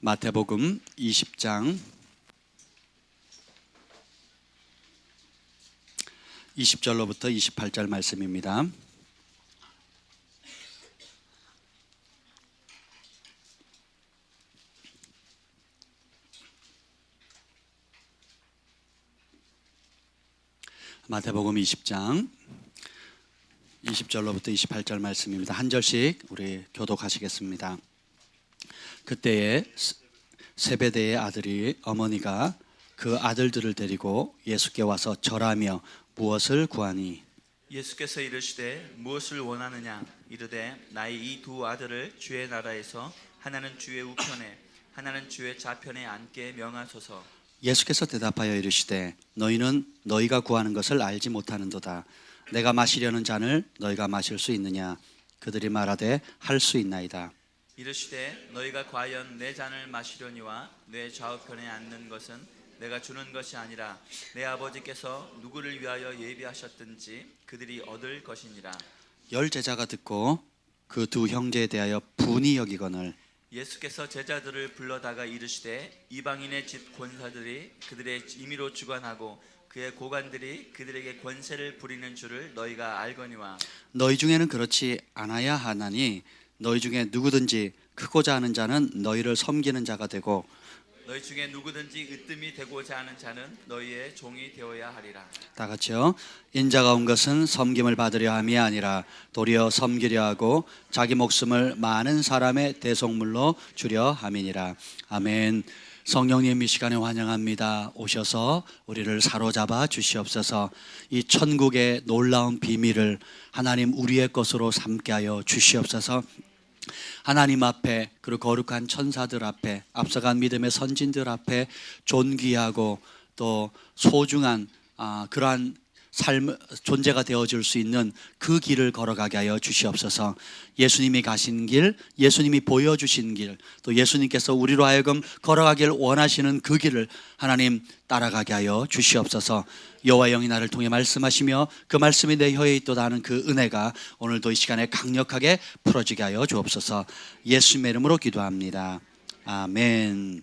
마태복음 20장 20절로부터 28절 말씀입니다. 마태복음 20장 20절로부터 28절 말씀입니다. 한 절씩 우리 교독하시겠습니다. 그때에 세베대의 아들이 어머니가 그 아들들을 데리고 예수께 와서 절하며 무엇을 구하니? 예수께서 이르시되 무엇을 원하느냐? 이르되 나의 이 두 아들을 주의 나라에서 하나는 주의 우편에 하나는 주의 좌편에 앉게 명하소서. 예수께서 대답하여 이르시되 너희는 너희가 구하는 것을 알지 못하는도다. 내가 마시려는 잔을 너희가 마실 수 있느냐? 그들이 말하되 할 수 있나이다. 이르시되 너희가 과연 내 잔을 마시려니와 내 좌우편에 앉는 것은 내가 주는 것이 아니라 내 아버지께서 누구를 위하여 예비하셨든지 그들이 얻을 것이니라. 열 제자가 듣고 그 두 형제에 대하여 분이 여기거늘 예수께서 제자들을 불러다가 이르시되 이방인의 집 권사들이 그들의 임의로 주관하고 그의 고관들이 그들에게 권세를 부리는 줄을 너희가 알거니와 너희 중에는 그렇지 않아야 하나니 너희 중에 누구든지 크고자 하는 자는 너희를 섬기는 자가 되고 너희 중에 누구든지 으뜸이 되고자 하는 자는 너희의 종이 되어야 하리라. 다 같이요. 인자가 온 것은 섬김을 받으려 함이 아니라 도리어 섬기려 하고 자기 목숨을 많은 사람의 대속물로 주려 함이니라. 아멘. 성령님, 이 시간에 환영합니다. 오셔서 우리를 사로잡아 주시옵소서. 이 천국의 놀라운 비밀을 하나님 우리의 것으로 삼게 하여 주시옵소서. 하나님 앞에, 그리고 거룩한 천사들 앞에, 앞서간 믿음의 선진들 앞에 존귀하고 또 소중한 그러한 삶, 존재가 되어줄 수 있는 그 길을 걸어가게 하여 주시옵소서. 예수님이 가신 길, 예수님이 보여주신 길, 또 예수님께서 우리로 하여금 걸어가길 원하시는 그 길을 하나님 따라가게 하여 주시옵소서. 여호와 영이 나를 통해 말씀하시며 그 말씀이 내 혀에 있도다 하는 그 은혜가 오늘도 이 시간에 강력하게 풀어지게 하여 주옵소서. 예수님의 이름으로 기도합니다. 아멘.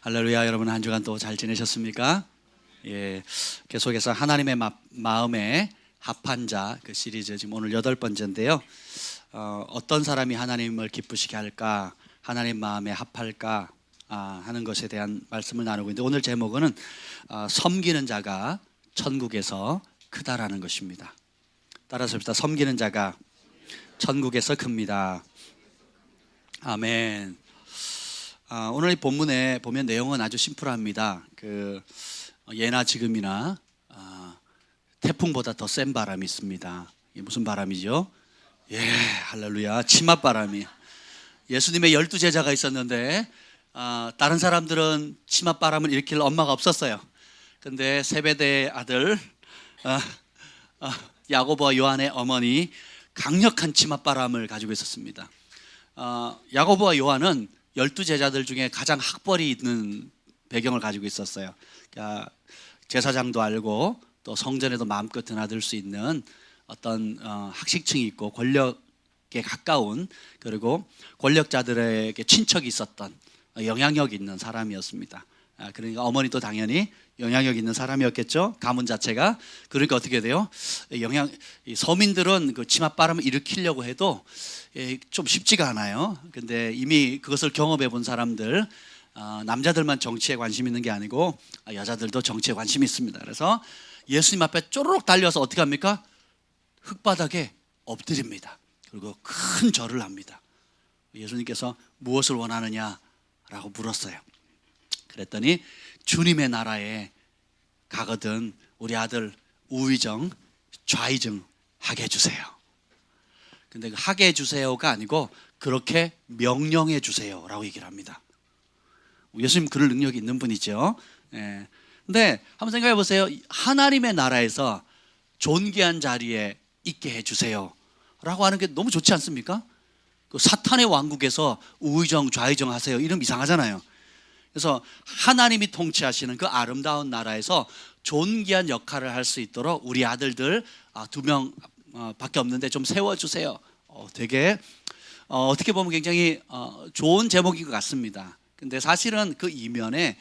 할렐루야. 여러분 한 주간 또 잘 지내셨습니까? 예, 계속해서 하나님의 마음에 합한 자 그 시리즈 지금 오늘 8번째인데요. 어떤 사람이 하나님을 기쁘시게 할까, 하나님 마음에 합할까 하는 것에 대한 말씀을 나누고 있는데, 오늘 제목은 섬기는 자가 천국에서 크다라는 것입니다. 따라서 봅시다. 섬기는 자가 천국에서 큽니다. 아멘. 오늘 이 본문에 보면 내용은 아주 심플합니다. 예나 지금이나 태풍보다 더 센 바람이 있습니다. 이게 무슨 바람이죠? 예, 할렐루야, 치맛바람이. 예수님의 12제자가 있었는데 다른 사람들은 치맛바람을 일으킬 엄마가 없었어요. 근데 세베대의 아들 야고보와 요한의 어머니 강력한 치맛바람을 가지고 있었습니다. 야고보와 요한은 12제자들 중에 가장 학벌이 있는 배경을 가지고 있었어요. 그러니까 제사장도 알고 또 성전에도 마음껏 드나들 수 있는 어떤 학식층이 있고 권력에 가까운, 그리고 권력자들에게 친척이 있었던 영향력 있는 사람이었습니다. 그러니까 어머니도 당연히 영향력 있는 사람이었겠죠. 가문 자체가. 그러니까 어떻게 돼요? 서민들은 그 치맛바람을 일으키려고 해도 좀 쉽지가 않아요. 근데 이미 그것을 경험해 본 사람들, 남자들만 정치에 관심 있는 게 아니고 여자들도 정치에 관심이 있습니다. 그래서 예수님 앞에 쪼르륵 달려서 어떻게 합니까? 흙바닥에 엎드립니다. 그리고 큰 절을 합니다. 예수님께서 무엇을 원하느냐라고 물었어요. 그랬더니 주님의 나라에 가거든 우리 아들 우의정 좌의정 하게 해주세요. 근데 그 하게 해주세요가 아니고 그렇게 명령해 주세요라고 얘기를 합니다. 예수님 그럴 능력이 있는 분이죠. 예. 근데 한번 생각해 보세요. 하나님의 나라에서 존귀한 자리에 있게 해주세요 라고 하는 게 너무 좋지 않습니까? 그 사탄의 왕국에서 우의정 좌의정 하세요, 이름 이상하잖아요. 그래서 하나님이 통치하시는 그 아름다운 나라에서 존귀한 역할을 할 수 있도록 우리 아들들 2명 밖에 없는데 좀 세워주세요. 되게 어떻게 보면 굉장히 좋은 제목인 것 같습니다. 근데 사실은 그 이면에는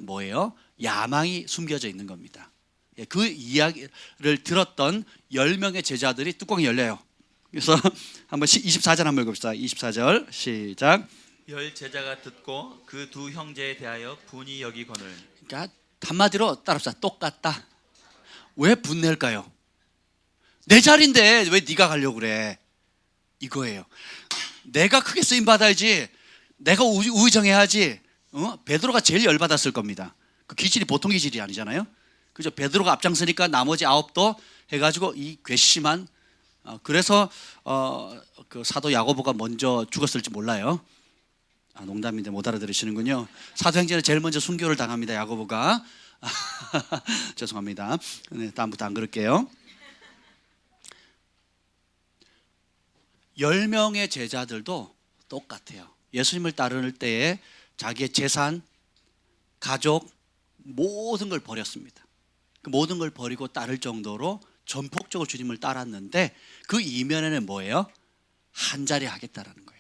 뭐예요? 야망이 숨겨져 있는 겁니다. 예, 그 이야기를 들었던 10명의 제자들이 뚜껑이 열려요. 그래서 한번 24절 한번 읽읍시다. 24절 시작. 열 제자가 듣고 그 두 형제에 대하여 분이 여기거늘. 그러니까 한마디로 따라합시다. 똑같다. 왜 분낼까요? 내 자리인데 왜 네가 가려고 그래? 이거예요. 내가 크게 쓰임 받아야지. 내가 우의정해야지. 베드로가 제일 열받았을 겁니다. 그 기질이 보통 기질이 아니잖아요. 그죠? 베드로가 앞장서니까 나머지 9도 해가지고 이 괘씸한 그래서 그 사도 야고보가 먼저 죽었을지 몰라요. 농담인데 못 알아들으시는군요. 사도행전에 제일 먼저 순교를 당합니다. 야고보가. 죄송합니다. 네, 다음부터 안 그럴게요. 10명의 제자들도 똑같아요. 예수님을 따를 때에 자기의 재산, 가족 모든 걸 버렸습니다. 그 모든 걸 버리고 따를 정도로 전폭적으로 주님을 따랐는데 그 이면에는 뭐예요? 한 자리 하겠다라는 거예요.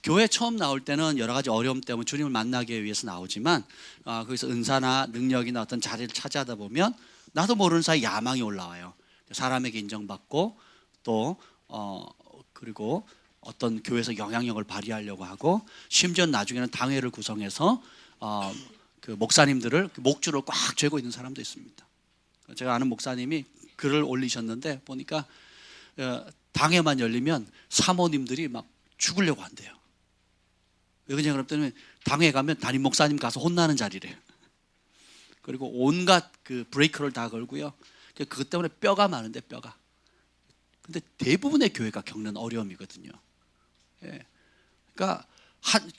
교회 처음 나올 때는 여러 가지 어려움 때문에 주님을 만나기 위해서 나오지만 거기서 은사나 능력이나 어떤 자리를 차지하다 보면 나도 모르는 사이 야망이 올라와요. 사람에게 인정받고 또 그리고 어떤 교회에서 영향력을 발휘하려고 하고 심지어 나중에는 당회를 구성해서 그 목사님들을 목줄을 꽉 쥐고 있는 사람도 있습니다. 제가 아는 목사님이 글을 올리셨는데 보니까 당회만 열리면 사모님들이 막 죽으려고 한대요. 왜 그러냐 그랬더니 당회 가면 담임 목사님 가서 혼나는 자리래요. 그리고 온갖 그 브레이크를 다 걸고요. 그것 때문에 뼈가 많은데 뼈가. 근데 대부분의 교회가 겪는 어려움이거든요. 예. 그러니까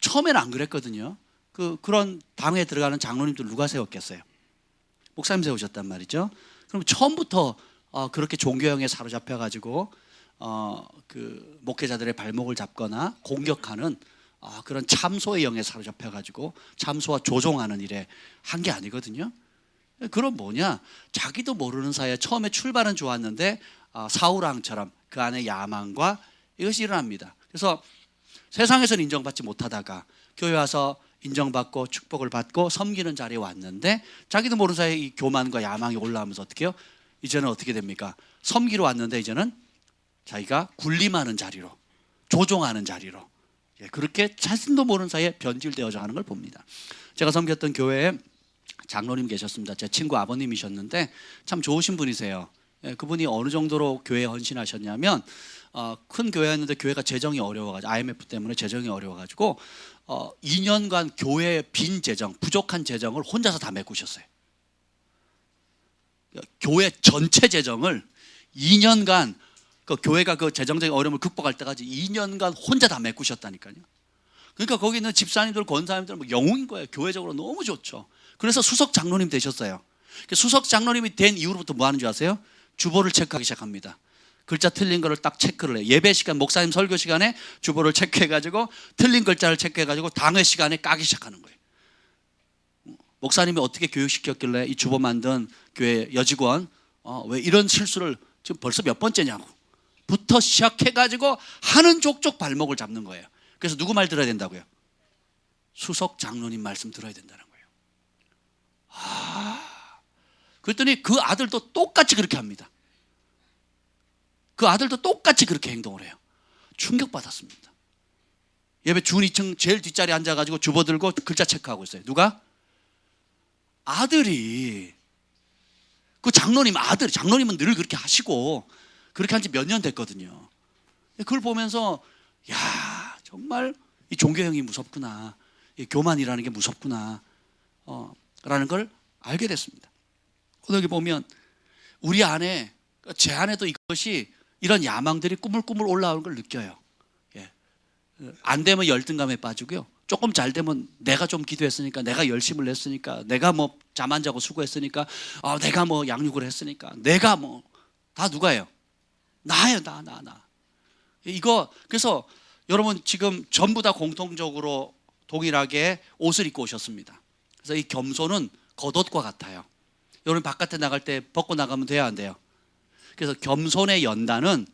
처음에는 안 그랬거든요. 그런 당회에 들어가는 장로님들 누가 세웠겠어요? 목사님 세우셨단 말이죠. 그럼 처음부터 그렇게 종교형에 사로잡혀 가지고 그 목회자들의 발목을 잡거나 공격하는 그런 참소의 영에 사로잡혀 가지고 참소와 조종하는 일에 한 게 아니거든요. 그럼 뭐냐? 자기도 모르는 사이에 처음에 출발은 좋았는데 사울왕처럼 그 안에 야망과 이것이 일어납니다. 그래서 세상에서는 인정받지 못하다가 교회 와서 인정받고 축복을 받고 섬기는 자리에 왔는데 자기도 모르는 사이에 이 교만과 야망이 올라오면서 어떻게 해요? 이제는 어떻게 됩니까? 섬기러 왔는데 이제는 자기가 군림하는 자리로 조종하는 자리로 그렇게 자신도 모르는 사이에 변질되어져 가는 걸 봅니다. 제가 섬겼던 교회에 장로님 계셨습니다. 제 친구 아버님이셨는데 참 좋으신 분이세요. 그분이 어느 정도로 교회에 헌신하셨냐면 큰 교회였는데 교회가 재정이 어려워가지고 IMF 때문에 재정이 어려워가지고 2년간 교회의 빈 재정, 부족한 재정을 혼자서 다 메꾸셨어요. 교회 전체 재정을 2년간 그 교회가 그 재정적인 어려움을 극복할 때까지 2년간 혼자 다 메꾸셨다니까요. 그러니까 거기 있는 집사님들, 권사님들 뭐 영웅인 거예요. 교회적으로 너무 좋죠. 그래서 수석 장로님 되셨어요. 수석 장로님이 된 이후로부터 뭐 하는 줄 아세요? 주보를 체크하기 시작합니다. 글자 틀린 거를 딱 체크를 해요. 예배 시간, 목사님 설교 시간에 주보를 체크해가지고 틀린 글자를 체크해가지고 당회 시간에 까기 시작하는 거예요. 목사님이 어떻게 교육시켰길래 이 주보 만든 교회 여직원 왜 이런 실수를 지금 벌써 몇 번째냐고 부터 시작해가지고 하는 족족 발목을 잡는 거예요. 그래서 누구 말 들어야 된다고요? 수석 장로님 말씀 들어야 된다는 거예요. 그랬더니 그 아들도 똑같이 그렇게 합니다. 그 아들도 똑같이 그렇게 행동을 해요. 충격받았습니다. 예배 준 2층 제일 뒷자리에 앉아가지고 주보 들고 글자 체크하고 있어요. 누가? 아들이. 그 장로님 아들, 장로님은 늘 그렇게 하시고 그렇게 한 지 몇 년 됐거든요. 그걸 보면서 야 정말 이 종교형이 무섭구나, 이 교만이라는 게 무섭구나 라는 걸 알게 됐습니다. 여기 보면 우리 안에, 제 안에도 이것이 이런 야망들이 꾸물꾸물 올라오는 걸 느껴요. 안 되면 열등감에 빠지고요. 조금 잘 되면 내가 좀 기도했으니까, 내가 열심을 냈으니까, 내가 뭐 잠 안 자고 수고했으니까, 내가 뭐 양육을 했으니까, 내가 뭐 다 누가예요? 나예요, 나. 이거 그래서 여러분 지금 전부 다 공통적으로 동일하게 옷을 입고 오셨습니다. 그래서 이 겸손은 겉옷과 같아요. 여러분 바깥에 나갈 때 벗고 나가면 돼야 안 돼요? 그래서 겸손의 연단은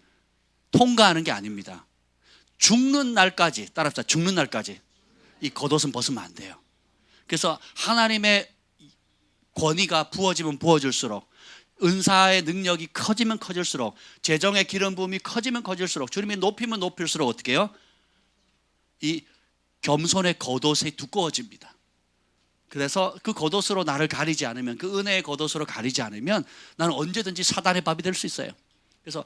통과하는 게 아닙니다. 죽는 날까지, 따라합시다. 죽는 날까지 이 겉옷은 벗으면 안 돼요. 그래서 하나님의 권위가 부어지면 부어질수록, 은사의 능력이 커지면 커질수록, 재정의 기름 부음이 커지면 커질수록, 주님이 높이면 높일수록 어떻게 해요? 이 겸손의 겉옷이 두꺼워집니다. 그래서 그 겉옷으로 나를 가리지 않으면, 그 은혜의 겉옷으로 가리지 않으면 나는 언제든지 사단의 밥이 될 수 있어요. 그래서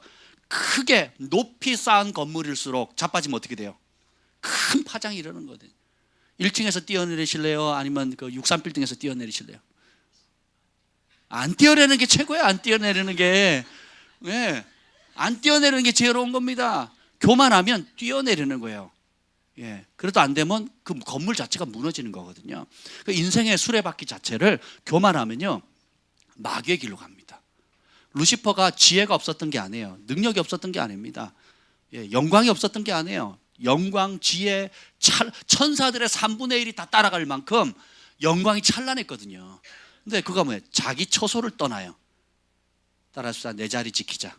크게 높이 쌓은 건물일수록 자빠지면 어떻게 돼요? 큰 파장이 일어나는 거거든요. 1층에서 뛰어내리실래요? 아니면 그 63빌딩에서 뛰어내리실래요? 안 뛰어내리는 게 최고예요. 안 뛰어내리는 게. 예. 안 뛰어내리는 게 지혜로운 겁니다. 교만하면 뛰어내리는 거예요. 예. 그래도 안 되면 그 건물 자체가 무너지는 거거든요. 그 인생의 수레바퀴 자체를 교만하면요, 마귀의 길로 갑니다. 루시퍼가 지혜가 없었던 게 아니에요. 능력이 없었던 게 아닙니다. 예. 영광이 없었던 게 아니에요. 영광, 지혜, 천사들의 3분의 1이 다 따라갈 만큼 영광이 찬란했거든요. 근데 그가 뭐예요? 자기 처소를 떠나요. 따라서 내 자리 지키자.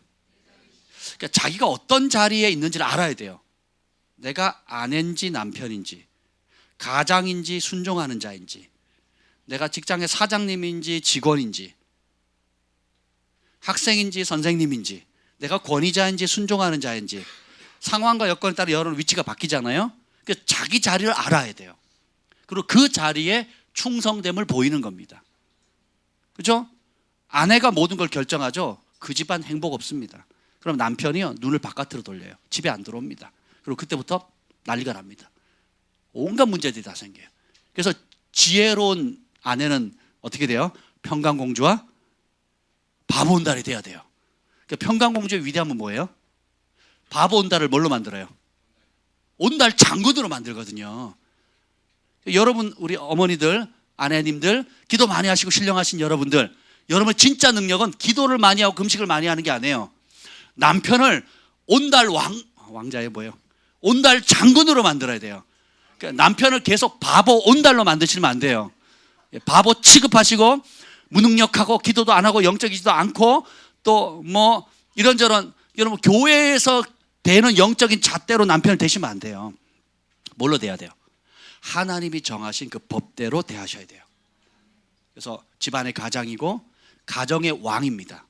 그러니까 자기가 어떤 자리에 있는지를 알아야 돼요. 내가 아내인지 남편인지, 가장인지 순종하는 자인지, 내가 직장의 사장님인지 직원인지, 학생인지 선생님인지, 내가 권위자인지 순종하는 자인지, 상황과 여건에 따라 여러 위치가 바뀌잖아요. 그러니까 자기 자리를 알아야 돼요. 그리고 그 자리에 충성됨을 보이는 겁니다. 그렇죠? 아내가 모든 걸 결정하죠. 그 집안 행복 없습니다. 그럼 남편이요, 눈을 바깥으로 돌려요. 집에 안 들어옵니다. 그리고 그때부터 난리가 납니다. 온갖 문제들이 다 생겨요. 그래서 지혜로운 아내는 어떻게 돼요? 평강공주와 바보 온달이 돼야 돼요. 그러니까 평강공주의 위대함은 뭐예요? 바보 온달을 뭘로 만들어요? 온달 장군으로 만들거든요. 여러분, 우리 어머니들, 아내님들, 기도 많이 하시고 신령하신 여러분들, 여러분 진짜 능력은 기도를 많이 하고 금식을 많이 하는 게 아니에요. 남편을 온달 왕자에 뭐예요? 온달 장군으로 만들어야 돼요. 그러니까 남편을 계속 바보 온달로 만드시면 안 돼요. 바보 취급하시고 무능력하고 기도도 안 하고 영적이지도 않고 또 뭐 이런저런, 여러분 교회에서 되는 영적인 잣대로 남편을 대시면 안 돼요. 뭘로 대해야 돼요? 하나님이 정하신 그 법대로 대하셔야 돼요. 그래서 집안의 가장이고 가정의 왕입니다.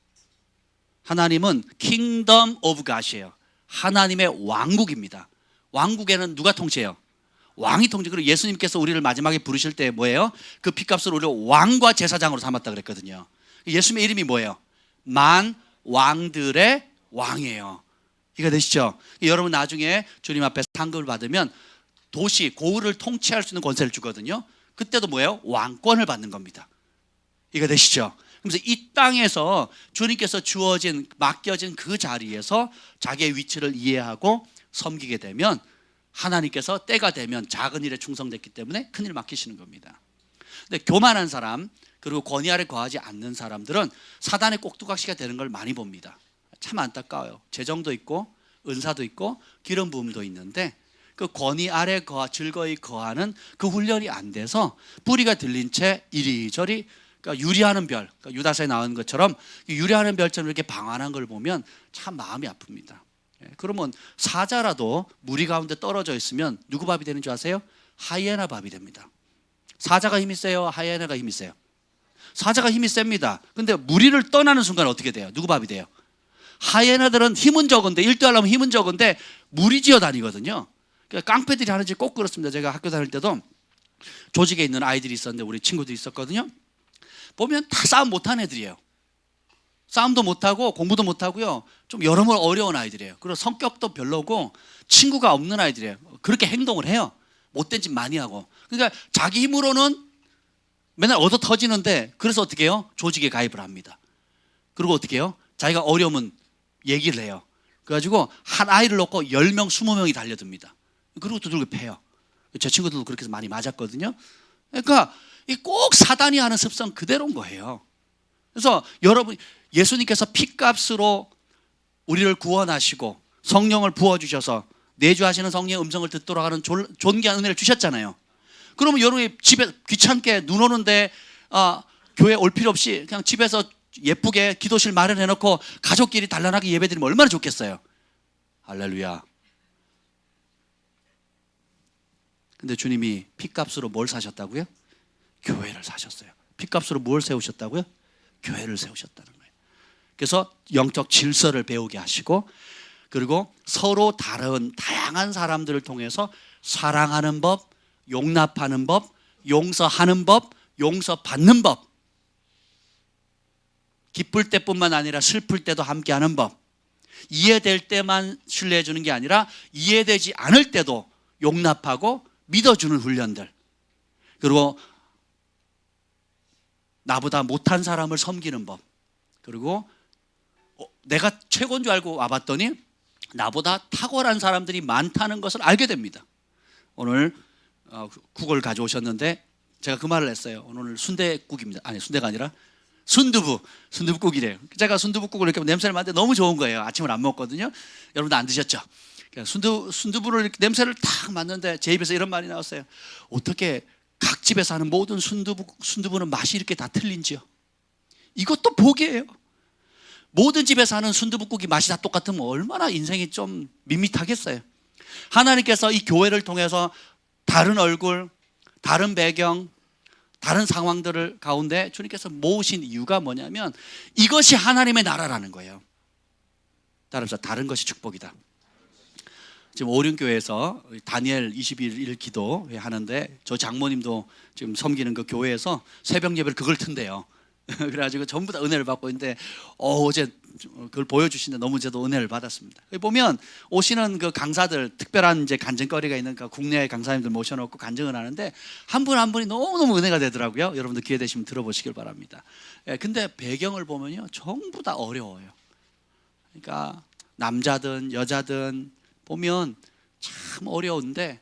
하나님은 킹덤 오브 갓이에요. 하나님의 왕국입니다. 왕국에는 누가 통치해요? 왕이 통치. 그리고 예수님께서 우리를 마지막에 부르실 때 뭐예요? 그 핏값으로 우리를 왕과 제사장으로 삼았다 그랬거든요. 예수님의 이름이 뭐예요? 만 왕들의 왕이에요. 이해가 되시죠? 여러분 나중에 주님 앞에 상급을 받으면 도시, 고을을 통치할 수 있는 권세를 주거든요. 그때도 뭐예요? 왕권을 받는 겁니다. 이해가 되시죠? 그래서 이 땅에서 주님께서 주어진, 맡겨진 그 자리에서 자기의 위치를 이해하고 섬기게 되면 하나님께서 때가 되면 작은 일에 충성됐기 때문에 큰 일을 맡기시는 겁니다. 근데 교만한 사람, 그리고 권위 아래 거하지 않는 사람들은 사단의 꼭두각시가 되는 걸 많이 봅니다. 참 안타까워요. 재정도 있고 은사도 있고 기름 부음도 있는데 그 권위 아래 즐거이 거하는 그 훈련이 안 돼서 뿌리가 들린 채 이리저리, 그러니까 유리하는 별, 그러니까 유다서에 나오는 것처럼 유리하는 별처럼 이렇게 방황한 걸 보면 참 마음이 아픕니다. 그러면 사자라도 무리 가운데 떨어져 있으면 누구 밥이 되는 줄 아세요? 하이에나 밥이 됩니다. 사자가 힘이 세요? 하이에나가 힘이 세요? 사자가 힘이 셉니다. 근데 무리를 떠나는 순간 어떻게 돼요? 누구 밥이 돼요? 하이에나들은 힘은 적은데, 일도하려면 힘은 적은데 무리지어 다니거든요. 그러니까 깡패들이 하는 짓 꼭 그렇습니다. 제가 학교 다닐 때도 조직에 있는 아이들이 있었는데, 우리 친구들이 있었거든요. 보면 다 싸움 못하는 애들이에요. 싸움도 못하고 공부도 못하고요, 좀 여러모로 어려운 아이들이에요. 그리고 성격도 별로고 친구가 없는 아이들이에요. 그렇게 행동을 해요. 못된 짓 많이 하고. 그러니까 자기 힘으로는 맨날 얻어 터지는데, 그래서 어떻게 해요? 조직에 가입을 합니다. 그리고 어떻게 해요? 자기가 어려우면 얘기를 해요. 그래가지고 한 아이를 놓고 10명, 20명이 달려듭니다. 그리고 두들겨 패요. 제 친구들도 그렇게 해서 많이 맞았거든요. 그러니까 꼭 사단이 하는 습성 그대로인 거예요. 그래서 여러분, 예수님께서 피값으로 우리를 구원하시고 성령을 부어주셔서 내주하시는 성령의 음성을 듣도록 하는 존귀한 은혜를 주셨잖아요. 그러면 여러분이 집에 귀찮게 눈 오는데 교회 올 필요 없이 그냥 집에서 예쁘게 기도실 마련해놓고 가족끼리 단란하게 예배드리면 얼마나 좋겠어요. 할렐루야. 근데 주님이 핏값으로 뭘 사셨다고요? 교회를 사셨어요. 핏값으로 뭘 세우셨다고요? 교회를 세우셨다는 거예요. 그래서 영적 질서를 배우게 하시고, 그리고 서로 다른 다양한 사람들을 통해서 사랑하는 법, 용납하는 법, 용서하는 법, 용서받는 법, 기쁠 때뿐만 아니라 슬플 때도 함께하는 법, 이해될 때만 신뢰해 주는 게 아니라 이해되지 않을 때도 용납하고 믿어주는 훈련들, 그리고 나보다 못한 사람을 섬기는 법, 그리고 내가 최고인 줄 알고 와봤더니 나보다 탁월한 사람들이 많다는 것을 알게 됩니다. 오늘 국을 가져오셨는데 제가 그 말을 했어요. 오늘 순대국입니다. 아니, 순대가 아니라 순두부국이래요. 제가 순두부국을 이렇게 냄새를 맡는데 너무 좋은 거예요. 아침을 안 먹거든요. 여러분도 안 드셨죠? 순두부를 이렇게 냄새를 탁 맡는데 제 입에서 이런 말이 나왔어요. 어떻게 각 집에서 하는 모든 순두부는 맛이 이렇게 다 틀린지요? 이것도 복이에요. 모든 집에서 하는 순두부국이 맛이 다 똑같으면 얼마나 인생이 좀 밋밋하겠어요. 하나님께서 이 교회를 통해서 다른 얼굴, 다른 배경, 다른 상황들을 가운데 주님께서 모으신 이유가 뭐냐면 이것이 하나님의 나라라는 거예요. 따라서 다른 것이 축복이다. 지금 오륜교회에서 다니엘 21일 기도 하는데 저 장모님도 지금 섬기는 그 교회에서 새벽 예배를 그걸 튼대요. 그래가지고 전부 다 은혜를 받고 있는데 어제 그걸 보여주시는데 너무 저도 은혜를 받았습니다. 여기 보면 오시는 그 강사들, 특별한 이제 간증거리가 있는 그 국내 강사님들 모셔놓고 간증을 하는데 한 분 한 분이 너무너무 은혜가 되더라고요. 여러분들 기회 되시면 들어보시길 바랍니다. 근데 배경을 보면요 전부 다 어려워요. 그러니까 남자든 여자든 보면 참 어려운데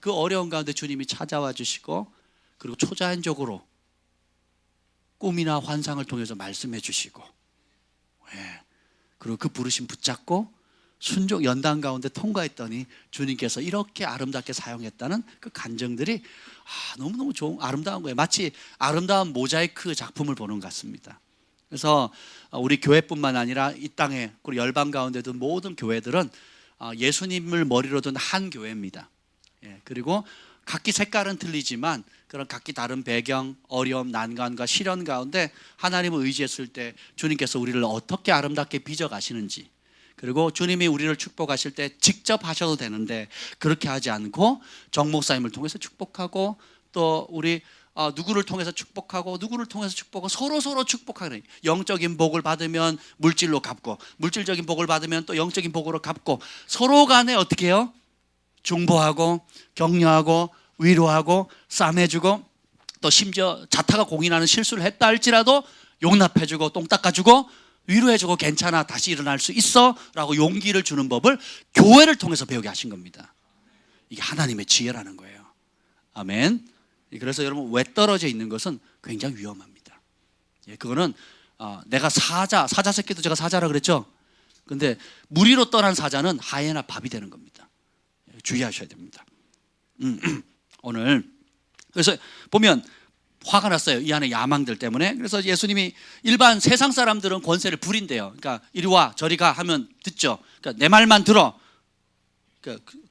그 어려운 가운데 주님이 찾아와 주시고, 그리고 초자연적으로 꿈이나 환상을 통해서 말씀해 주시고, 그리고 그 부르심 붙잡고 순종 연단 가운데 통과했더니 주님께서 이렇게 아름답게 사용했다는 그 간증들이 너무너무 아름다운 거예요. 마치 아름다운 모자이크 작품을 보는 것 같습니다. 그래서 우리 교회뿐만 아니라 이 땅에 그리고 열방 가운데도 모든 교회들은 예수님을 머리로 둔 한 교회입니다. 그리고 각기 색깔은 틀리지만 그런 각기 다른 배경, 어려움, 난관과 시련 가운데 하나님을 의지했을 때 주님께서 우리를 어떻게 아름답게 빚어가시는지, 그리고 주님이 우리를 축복하실 때 직접 하셔도 되는데 그렇게 하지 않고 정 목사님을 통해서 축복하고, 또 우리 누구를 통해서 축복하고 누구를 통해서 축복하고 서로 축복하는, 영적인 복을 받으면 물질로 갚고 물질적인 복을 받으면 또 영적인 복으로 갚고 서로 간에 어떻게 해요? 중보하고 격려하고 위로하고 싸매주고, 또 심지어 자타가 공인하는 실수를 했다 할지라도 용납해주고 똥 닦아주고 위로해주고 괜찮아 다시 일어날 수 있어 라고 용기를 주는 법을 교회를 통해서 배우게 하신 겁니다. 이게 하나님의 지혜라는 거예요. 아멘. 그래서 여러분 외 떨어져 있는 것은 굉장히 위험합니다. 그거는 내가 사자 새끼도 제가 사자라 그랬죠. 근데 무리로 떠난 사자는 하이에나 밥이 되는 겁니다. 주의하셔야 됩니다. 오늘 그래서 보면 화가 났어요. 이 안에 야망들 때문에. 그래서 예수님이 일반 세상 사람들은 권세를 부린대요. 그러니까 이리 와 저리 가 하면 듣죠. 그러니까 내 말만 들어.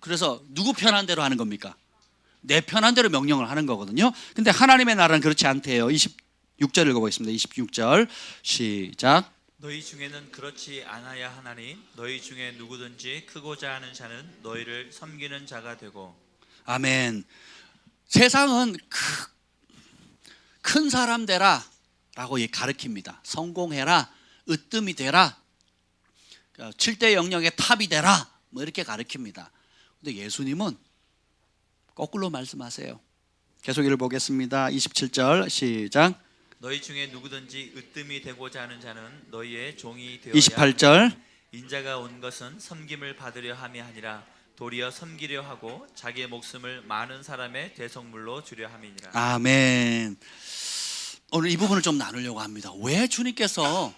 그래서 누구 편한 대로 하는 겁니까? 내 편한 대로 명령을 하는 거거든요. 근데 하나님의 나라는 그렇지 않대요. 26절 읽어보겠습니다. 26절 시작. 너희 중에는 그렇지 않아야 하나니 너희 중에 누구든지 크고자 하는 자는 너희를 섬기는 자가 되고. 아멘. 세상은 큰 사람 되라 라고 가르칩니다. 성공해라, 으뜸이 되라, 7대 영역의 탑이 되라, 뭐 이렇게 가르칩니다. 근데 예수님은 거꾸로 말씀하세요. 계속 읽어보겠습니다. 27절 시작. 너희 중에 누구든지 으뜸이 되고자 하는 자는 너희의 종이 되어야 28절. 인자가 온 것은 섬김을 받으려 함이 아니라 도리어 섬기려 하고 자기의 목숨을 많은 사람의 대속물로 주려 함이니라. 아멘. 오늘 이 부분을 좀 나누려고 합니다. 왜 주님께서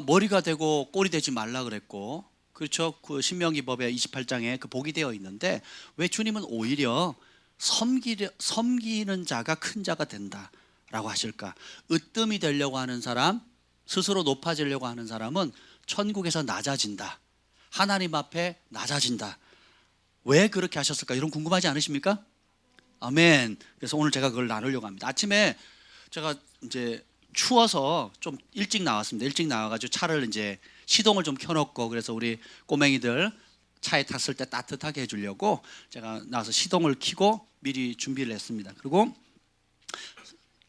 머리가 되고 꼴이 되지 말라 그랬고, 그렇죠? 그 신명기법의 28장에 그 복이 되어 있는데 왜 주님은 오히려 섬기는 자가 큰 자가 된다라고 하실까? 으뜸이 되려고 하는 사람, 스스로 높아지려고 하는 사람은 천국에서 낮아진다. 하나님 앞에 낮아진다. 왜 그렇게 하셨을까? 이런 궁금하지 않으십니까? 아멘. 그래서 오늘 제가 그걸 나누려고 합니다. 아침에 제가 이제 추워서 좀 일찍 나왔습니다. 일찍 나와가지고 차를 이제 시동을 좀 켜놓고, 그래서 우리 꼬맹이들 차에 탔을 때 따뜻하게 해주려고 제가 나와서 시동을 켜고 미리 준비를 했습니다. 그리고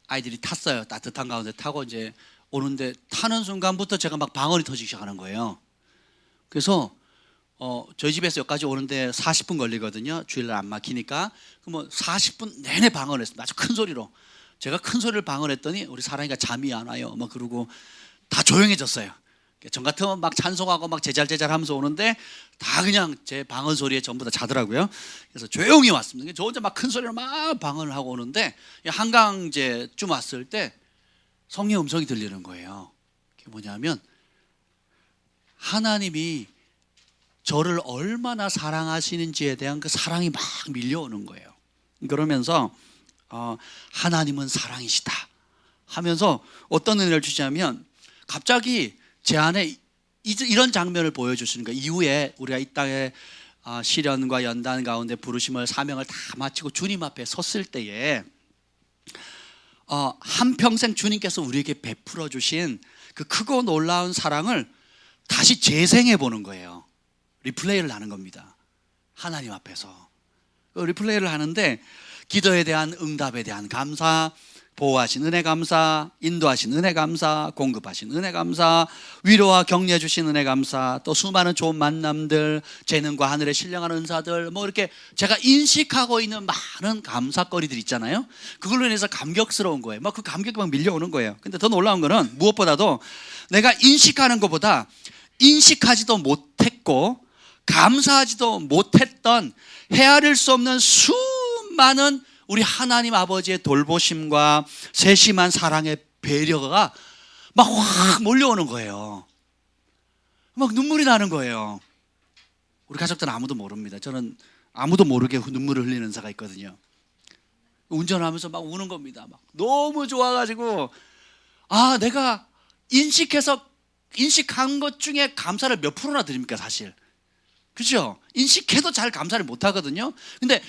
아이들이 탔어요. 따뜻한 가운데 타고 이제 오는데, 타는 순간부터 제가 막 방언이 터지기 시작하는 거예요. 그래서 저희 집에서 여기까지 오는데 40분 걸리거든요. 주일날 안 막히니까. 그럼 40분 내내 방언을 했습니다. 아주 큰 소리로. 제가 큰 소리를 방언했더니 우리 사랑이가 잠이 안 와요. 막 그러고 다 조용해졌어요. 전 같으면 막 찬송하고 막 제잘제잘 하면서 오는데 다 그냥 제 방언 소리에 전부 다 자더라고요. 그래서 조용히 왔습니다. 저 혼자 막 큰 소리로 막 방언을 하고 오는데, 한강제쯤 왔을 때 성령의 음성이 들리는 거예요. 그게 뭐냐면 하나님이 저를 얼마나 사랑하시는지에 대한 그 사랑이 막 밀려오는 거예요. 그러면서 하나님은 사랑이시다 하면서 어떤 은혜를 주시냐면, 갑자기 제 안에 이런 장면을 보여주시는 거예요. 이후에 우리가 이 땅에 시련과 연단 가운데 부르심을, 사명을 다 마치고 주님 앞에 섰을 때에 한평생 주님께서 우리에게 베풀어 주신 그 크고 놀라운 사랑을 다시 재생해 보는 거예요. 리플레이를 하는 겁니다. 하나님 앞에서 리플레이를 하는데, 기도에 대한 응답에 대한 감사, 보호하신 은혜 감사, 인도하신 은혜 감사, 공급하신 은혜 감사, 위로와 격려 주신 은혜 감사, 또 수많은 좋은 만남들, 재능과 하늘의 신령한 은사들, 뭐 이렇게 제가 인식하고 있는 많은 감사거리들 있잖아요. 그걸로 인해서 감격스러운 거예요. 막 그 감격이 막 밀려오는 거예요. 근데 더 놀라운 거는 무엇보다도 내가 인식하는 것보다 인식하지도 못했고 감사하지도 못했던 헤아릴 수 없는 수많은 우리 하나님 아버지의 돌보심과 세심한 사랑의 배려가 막 확 몰려오는 거예요. 막 눈물이 나는 거예요. 우리 가족들은 아무도 모릅니다. 저는 아무도 모르게 눈물을 흘리는 사가 있거든요. 운전하면서 막 우는 겁니다. 막 너무 좋아가지고, 내가 인식한 것 중에 감사를 몇 프로나 드립니까, 사실. 그렇죠? 인식해도 잘 감사를 못 하거든요. 근데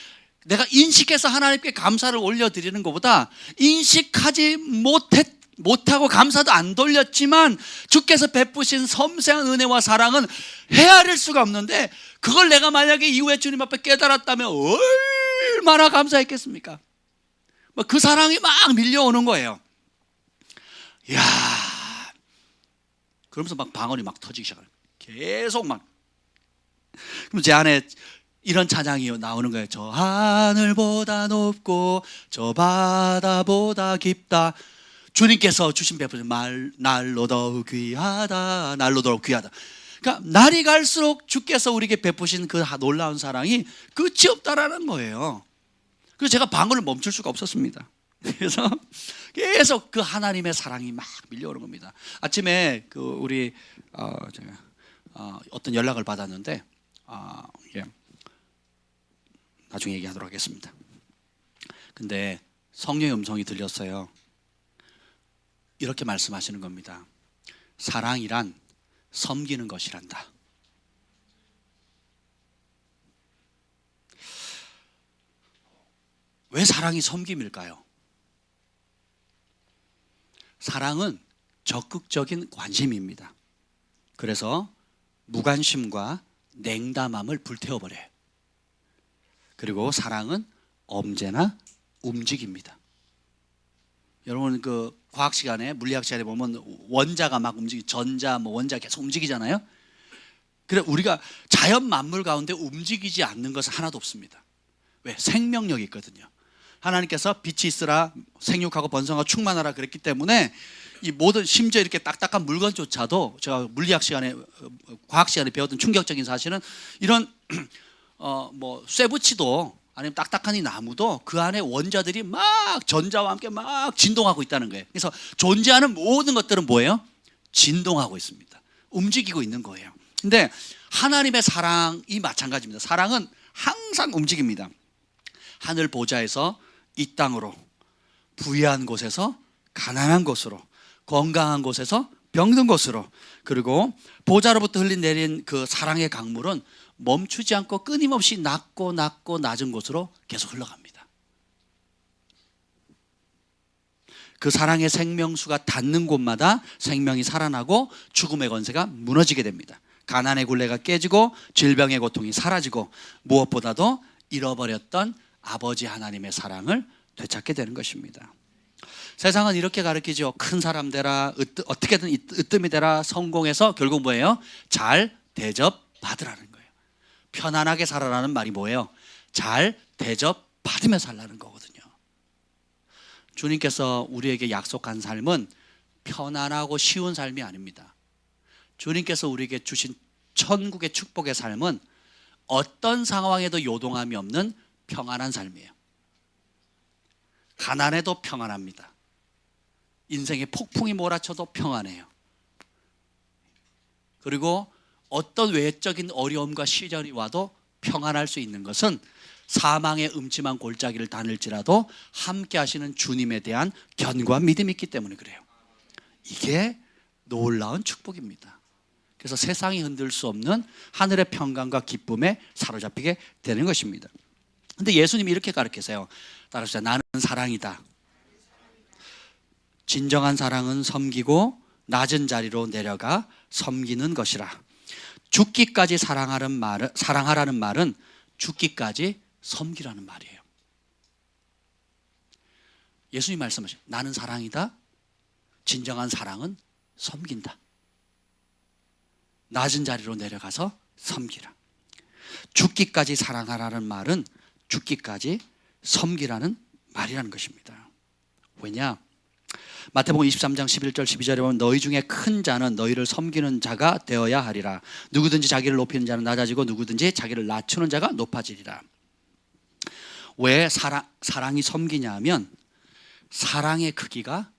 내가 인식해서 하나님께 감사를 올려드리는 것보다 인식하지 못하고 감사도 안 돌렸지만 주께서 베푸신 섬세한 은혜와 사랑은 헤아릴 수가 없는데, 그걸 내가 만약에 이후에 주님 앞에 깨달았다면 얼마나 감사했겠습니까? 그 사랑이 막 밀려오는 거예요. 이야, 그러면서 막 방언이 막 터지기 시작해요. 계속 막. 그럼 제 안에 이런 찬양이 나오는 거예요. 저 하늘보다 높고 저 바다보다 깊다. 주님께서 주신 베푸심 날로 더욱 귀하다. 날로 더욱 귀하다. 그러니까 날이 갈수록 주께서 우리에게 베푸신 그 놀라운 사랑이 끝이 없다라는 거예요. 그래서 제가 방언을 멈출 수가 없었습니다. 그래서 계속 그 하나님의 사랑이 막 밀려오는 겁니다. 아침에 그 우리 어떤 연락을 받았는데, 나중에 얘기하도록 하겠습니다. 근데 성령의 음성이 들렸어요. 이렇게 말씀하시는 겁니다. 사랑이란 섬기는 것이란다. 왜 사랑이 섬김일까요? 사랑은 적극적인 관심입니다. 그래서 무관심과 냉담함을 불태워버려요. 그리고 사랑은 언제나 움직입니다. 여러분 그 과학 시간에, 물리학 시간에 보면 원자가 막 전자, 원자 계속 움직이잖아요. 그래 우리가 자연 만물 가운데 움직이지 않는 것은 하나도 없습니다. 왜? 생명력이 있거든요. 하나님께서 빛이 있으라 생육하고 번성하고 충만하라 그랬기 때문에 이 모든, 심지어 이렇게 딱딱한 물건조차도, 제가 물리학 시간에, 과학 시간에 배웠던 충격적인 사실은, 이런 쇠붙이도 아니면 딱딱한 이 나무도 그 안에 원자들이 막 전자와 함께 막 진동하고 있다는 거예요. 그래서 존재하는 모든 것들은 뭐예요? 진동하고 있습니다. 움직이고 있는 거예요. 근데 하나님의 사랑이 마찬가지입니다. 사랑은 항상 움직입니다. 하늘 보좌에서 이 땅으로, 부유한 곳에서 가난한 곳으로, 건강한 곳에서 병든 곳으로. 그리고 보좌로부터 흘러내린 그 사랑의 강물은 멈추지 않고 끊임없이 낮고 낮은 곳으로 계속 흘러갑니다. 그 사랑의 생명수가 닿는 곳마다 생명이 살아나고 죽음의 권세가 무너지게 됩니다. 가난의 굴레가 깨지고 질병의 고통이 사라지고 무엇보다도 잃어버렸던 아버지 하나님의 사랑을 되찾게 되는 것입니다. 세상은 이렇게 가르치죠. 큰 사람 되라, 어떻게든 으뜸이 되라, 성공해서 결국 뭐예요? 잘 대접받으라는 거예요. 편안하게 살아라는 말이 뭐예요? 잘 대접받으며 살라는 거거든요. 주님께서 우리에게 약속한 삶은 편안하고 쉬운 삶이 아닙니다. 주님께서 우리에게 주신 천국의 축복의 삶은 어떤 상황에도 요동함이 없는 평안한 삶이에요. 가난해도 평안합니다. 인생의 폭풍이 몰아쳐도 평안해요. 그리고 어떤 외적인 어려움과 시련이 와도 평안할 수 있는 것은 사망의 음침한 골짜기를 다닐지라도 함께 하시는 주님에 대한 견고한 믿음이 있기 때문에 그래요. 이게 놀라운 축복입니다. 그래서 세상이 흔들 수 없는 하늘의 평강과 기쁨에 사로잡히게 되는 것입니다. 근데 예수님이 이렇게 가르치세요. 따라서 나는 사랑이다. 진정한 사랑은 섬기고 낮은 자리로 내려가 섬기는 것이라. 죽기까지 사랑하라는 말은 죽기까지 섬기라는 말이에요. 예수님 말씀하시죠. 나는 사랑이다. 진정한 사랑은 섬긴다. 낮은 자리로 내려가서 섬기라. 죽기까지 사랑하라는 말은 죽기까지 섬기라는 말이라는 것입니다. 왜냐? 마태복음 23장 11절 12절에 보면 너희 중에 큰 자는 너희를 섬기는 자가 되어야 하리라. 누구든지 자기를 높이는 자는 낮아지고 누구든지 자기를 낮추는 자가 높아지리라. 왜 사랑이 섬기냐 하면 사랑의 크기가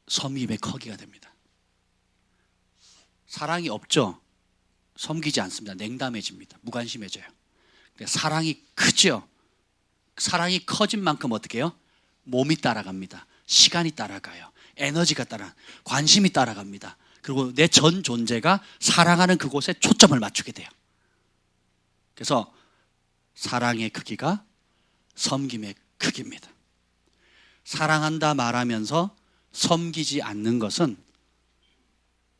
섬김의 크기가 됩니다. 사랑이 없죠? 섬기지 않습니다. 냉담해집니다. 무관심해져요. 사랑이 크죠? 사랑이 커진 만큼 어떻게 해요? 몸이 따라갑니다. 시간이 따라가요. 에너지가 관심이 따라갑니다. 그리고 내 전 존재가 사랑하는 그곳에 초점을 맞추게 돼요. 그래서 사랑의 크기가 섬김의 크기입니다. 사랑한다 말하면서 섬기지 않는 것은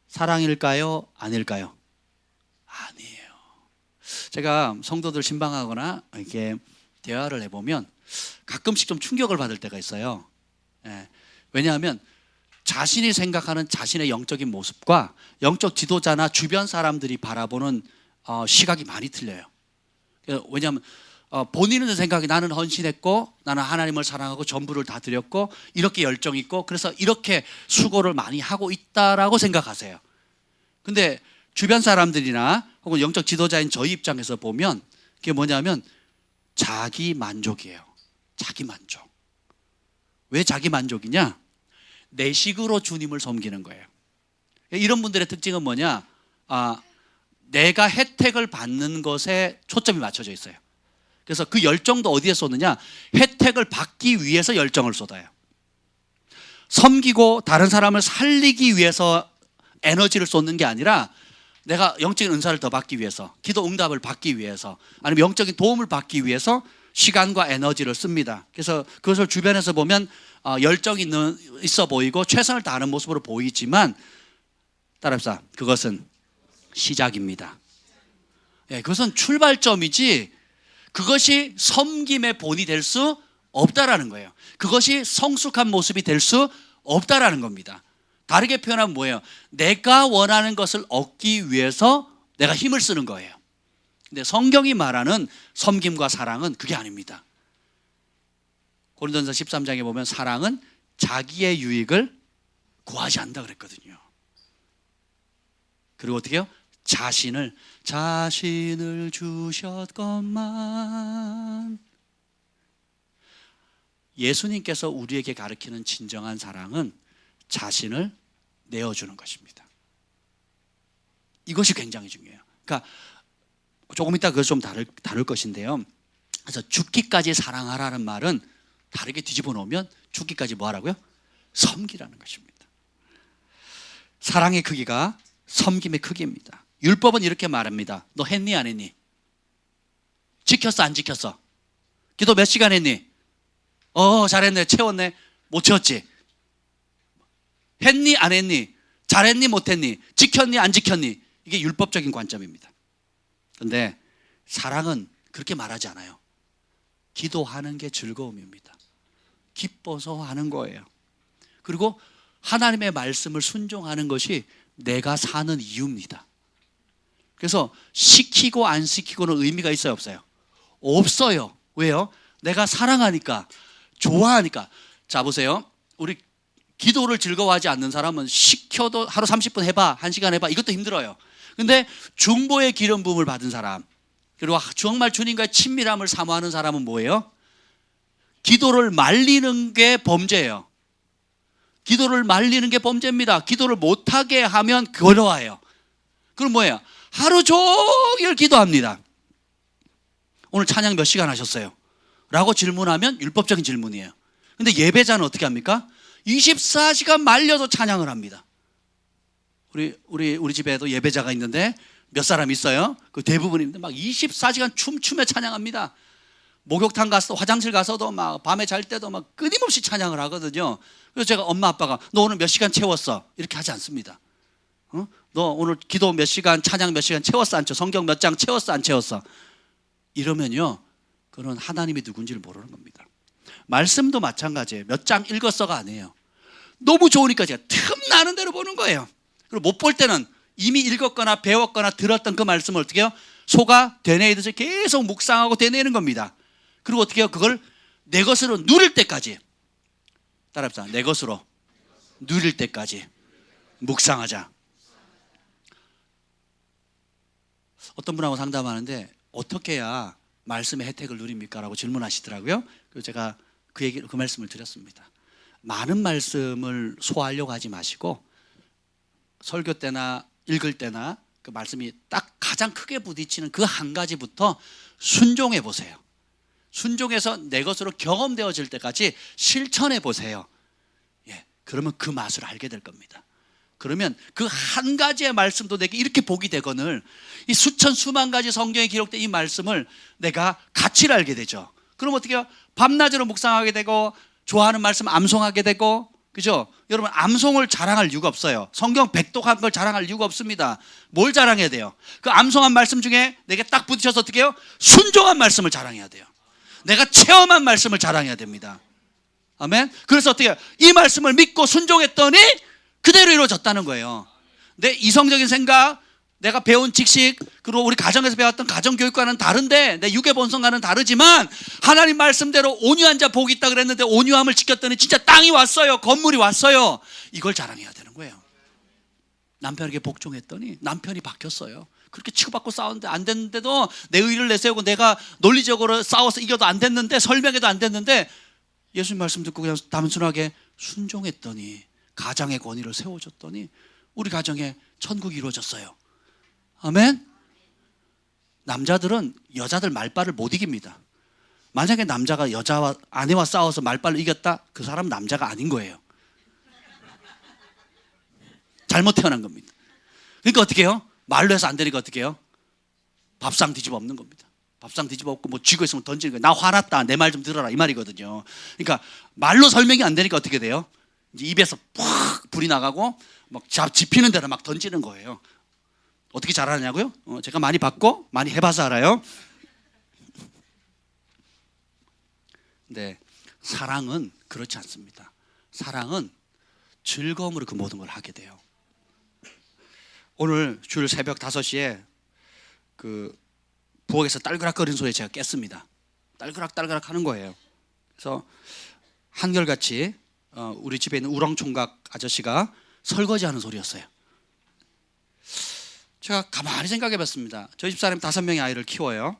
사랑일까요? 아닐까요? 아니에요. 제가 성도들 신방하거나 이렇게 대화를 해보면 가끔씩 좀 충격을 받을 때가 있어요. 왜냐하면 자신이 생각하는 자신의 영적인 모습과 영적 지도자나 주변 사람들이 바라보는 시각이 많이 틀려요. 왜냐하면 본인은 생각이 나는 헌신했고 나는 하나님을 사랑하고 전부를 다 드렸고 이렇게 열정 있고 그래서 이렇게 수고를 많이 하고 있다라고 생각하세요. 근데 주변 사람들이나 혹은 영적 지도자인 저희 입장에서 보면 그게 뭐냐면 자기 만족이에요. 자기 만족. 왜 자기 만족이냐? 내 식으로 주님을 섬기는 거예요. 이런 분들의 특징은 뭐냐? 내가 혜택을 받는 것에 초점이 맞춰져 있어요. 그래서 그 열정도 어디에 쏟느냐? 혜택을 받기 위해서 열정을 쏟아요. 섬기고 다른 사람을 살리기 위해서 에너지를 쏟는 게 아니라 내가 영적인 은사를 더 받기 위해서, 기도 응답을 받기 위해서, 아니면 영적인 도움을 받기 위해서 시간과 에너지를 씁니다. 그래서 그것을 주변에서 보면 열정이 있어 보이고 최선을 다하는 모습으로 보이지만 따라합시다. 그것은 시작입니다. 그것은 출발점이지 그것이 섬김의 본이 될 수 없다라는 거예요. 그것이 성숙한 모습이 될 수 없다라는 겁니다. 다르게 표현하면 뭐예요? 내가 원하는 것을 얻기 위해서 내가 힘을 쓰는 거예요. 근데 성경이 말하는 섬김과 사랑은 그게 아닙니다. 고린도전서 13장에 보면 사랑은 자기의 유익을 구하지 않는다 그랬거든요. 그리고 어떻게 해요? 자신을 주셨건만. 예수님께서 우리에게 가르치는 진정한 사랑은 자신을 내어주는 것입니다. 이것이 굉장히 중요해요. 그러니까 조금 이따 그것 좀 다룰 것인데요. 그래서 죽기까지 사랑하라는 말은 다르게 뒤집어 놓으면 죽기까지 뭐 하라고요? 섬기라는 것입니다. 사랑의 크기가 섬김의 크기입니다. 율법은 이렇게 말합니다. 너 했니 안 했니? 지켰어 안 지켰어? 기도 몇 시간 했니? 잘했네. 채웠네. 못 채웠지? 했니 안 했니? 잘했니 못 했니? 지켰니 안 지켰니? 이게 율법적인 관점입니다. 그런데 사랑은 그렇게 말하지 않아요. 기도하는 게 즐거움입니다. 기뻐서 하는 거예요. 그리고 하나님의 말씀을 순종하는 것이 내가 사는 이유입니다. 그래서 시키고 안 시키고는 의미가 있어요 없어요? 없어요. 왜요? 내가 사랑하니까, 좋아하니까. 자 보세요. 우리 기도를 즐거워하지 않는 사람은 시켜도 하루 30분 해봐, 1시간 해봐, 이것도 힘들어요. 근데 중보의 기름 부음을 받은 사람, 그리고 정말 주님과의 친밀함을 사모하는 사람은 뭐예요? 기도를 말리는 게 범죄예요. 기도를 말리는 게 범죄입니다. 기도를 못하게 하면 괴로워요. 그럼 뭐예요? 하루 종일 기도합니다. 오늘 찬양 몇 시간 하셨어요? 라고 질문하면 율법적인 질문이에요. 근데 예배자는 어떻게 합니까? 24시간 말려서 찬양을 합니다. 우리 집에도 예배자가 있는데 몇 사람 있어요? 그 대부분인데 막 24시간 춤추며 찬양합니다. 목욕탕 가서 화장실 가서도 막 밤에 잘 때도 막 끊임없이 찬양을 하거든요. 그래서 제가 엄마 아빠가 너 오늘 몇 시간 채웠어? 이렇게 하지 않습니다. 너 오늘 기도 몇 시간, 찬양 몇 시간 채웠어 안 채웠어? 성경 몇 장 채웠어 안 채웠어? 이러면요, 그건 하나님이 누군지를 모르는 겁니다. 말씀도 마찬가지예요. 몇 장 읽었어가 아니에요. 너무 좋으니까 제가 틈나는 대로 보는 거예요. 그리고 못 볼 때는 이미 읽었거나 배웠거나 들었던 그 말씀을 어떻게 해요? 소가 되뇌이듯이 계속 묵상하고 되뇌이는 겁니다. 그리고 어떻게 해요? 그걸 내 것으로 누릴 때까지, 따라합시다. 내 것으로 누릴 때까지 묵상하자. 어떤 분하고 상담하는데 어떻게 해야 말씀의 혜택을 누립니까? 라고 질문하시더라고요. 그래서 제가 그 말씀을 드렸습니다. 많은 말씀을 소화하려고 하지 마시고 설교 때나 읽을 때나 그 말씀이 딱 가장 크게 부딪히는 그 한 가지부터 순종해 보세요. 순종해서 내 것으로 경험되어질 때까지 실천해 보세요. 그러면 그 맛을 알게 될 겁니다. 그러면 그 한 가지의 말씀도 내게 이렇게 복이 되거늘 이 수천 수만 가지 성경에 기록된 이 말씀을 내가 가치를 알게 되죠. 그럼 어떻게 해요? 밤낮으로 묵상하게 되고 좋아하는 말씀 암송하게 되고, 그죠? 여러분 암송을 자랑할 이유가 없어요. 성경 백독한 걸 자랑할 이유가 없습니다. 뭘 자랑해야 돼요? 그 암송한 말씀 중에 내게 딱 부딪혀서 어떻게 해요? 순종한 말씀을 자랑해야 돼요. 내가 체험한 말씀을 자랑해야 됩니다. 아멘. 그래서 어떻게 해요? 이 말씀을 믿고 순종했더니 그대로 이루어졌다는 거예요. 내 이성적인 생각, 내가 배운 지식, 그리고 우리 가정에서 배웠던 가정교육과는 다른데, 내 육의 본성과는 다르지만 하나님 말씀대로 온유한 자 복이 있다 그랬는데 온유함을 지켰더니 진짜 땅이 왔어요. 건물이 왔어요. 이걸 자랑해야 되는 거예요. 남편에게 복종했더니 남편이 바뀌었어요. 그렇게 치고받고 싸웠는데 안 됐는데도 내 의를 내세우고 내가 논리적으로 싸워서 이겨도 안 됐는데, 설명해도 안 됐는데 예수님 말씀 듣고 그냥 단순하게 순종했더니 가장의 권위를 세워줬더니 우리 가정에 천국이 이루어졌어요. 아멘. 남자들은 여자들 말빨을 못 이깁니다. 만약에 남자가 여자와 아내와 싸워서 말빨로 이겼다? 그 사람은 남자가 아닌 거예요. 잘못 태어난 겁니다. 그러니까 어떻게 해요? 말로 해서 안 되니까 어떻게 해요? 밥상 뒤집어 엎는 겁니다. 밥상 뒤집어 엎고 뭐 쥐고 있으면 던지는 거예요. 나 화났다, 내 말 좀 들어라, 이 말이거든요. 그러니까 말로 설명이 안 되니까 어떻게 돼요? 이제 입에서 팍 불이 나가고 막 집히는 대로 막 던지는 거예요. 어떻게 잘하냐고요? 제가 많이 봤고 많이 해봐서 알아요. 근데 사랑은 그렇지 않습니다. 사랑은 즐거움으로 그 모든 걸 하게 돼요. 오늘 주일 새벽 5시에 그 부엌에서 딸그락거리는 소리에 제가 깼습니다. 딸그락 하는 거예요. 그래서 한결같이 우리 집에 있는 우렁총각 아저씨가 설거지하는 소리였어요. 제가 가만히 생각해 봤습니다. 저희 집사람이 5명의 아이를 키워요.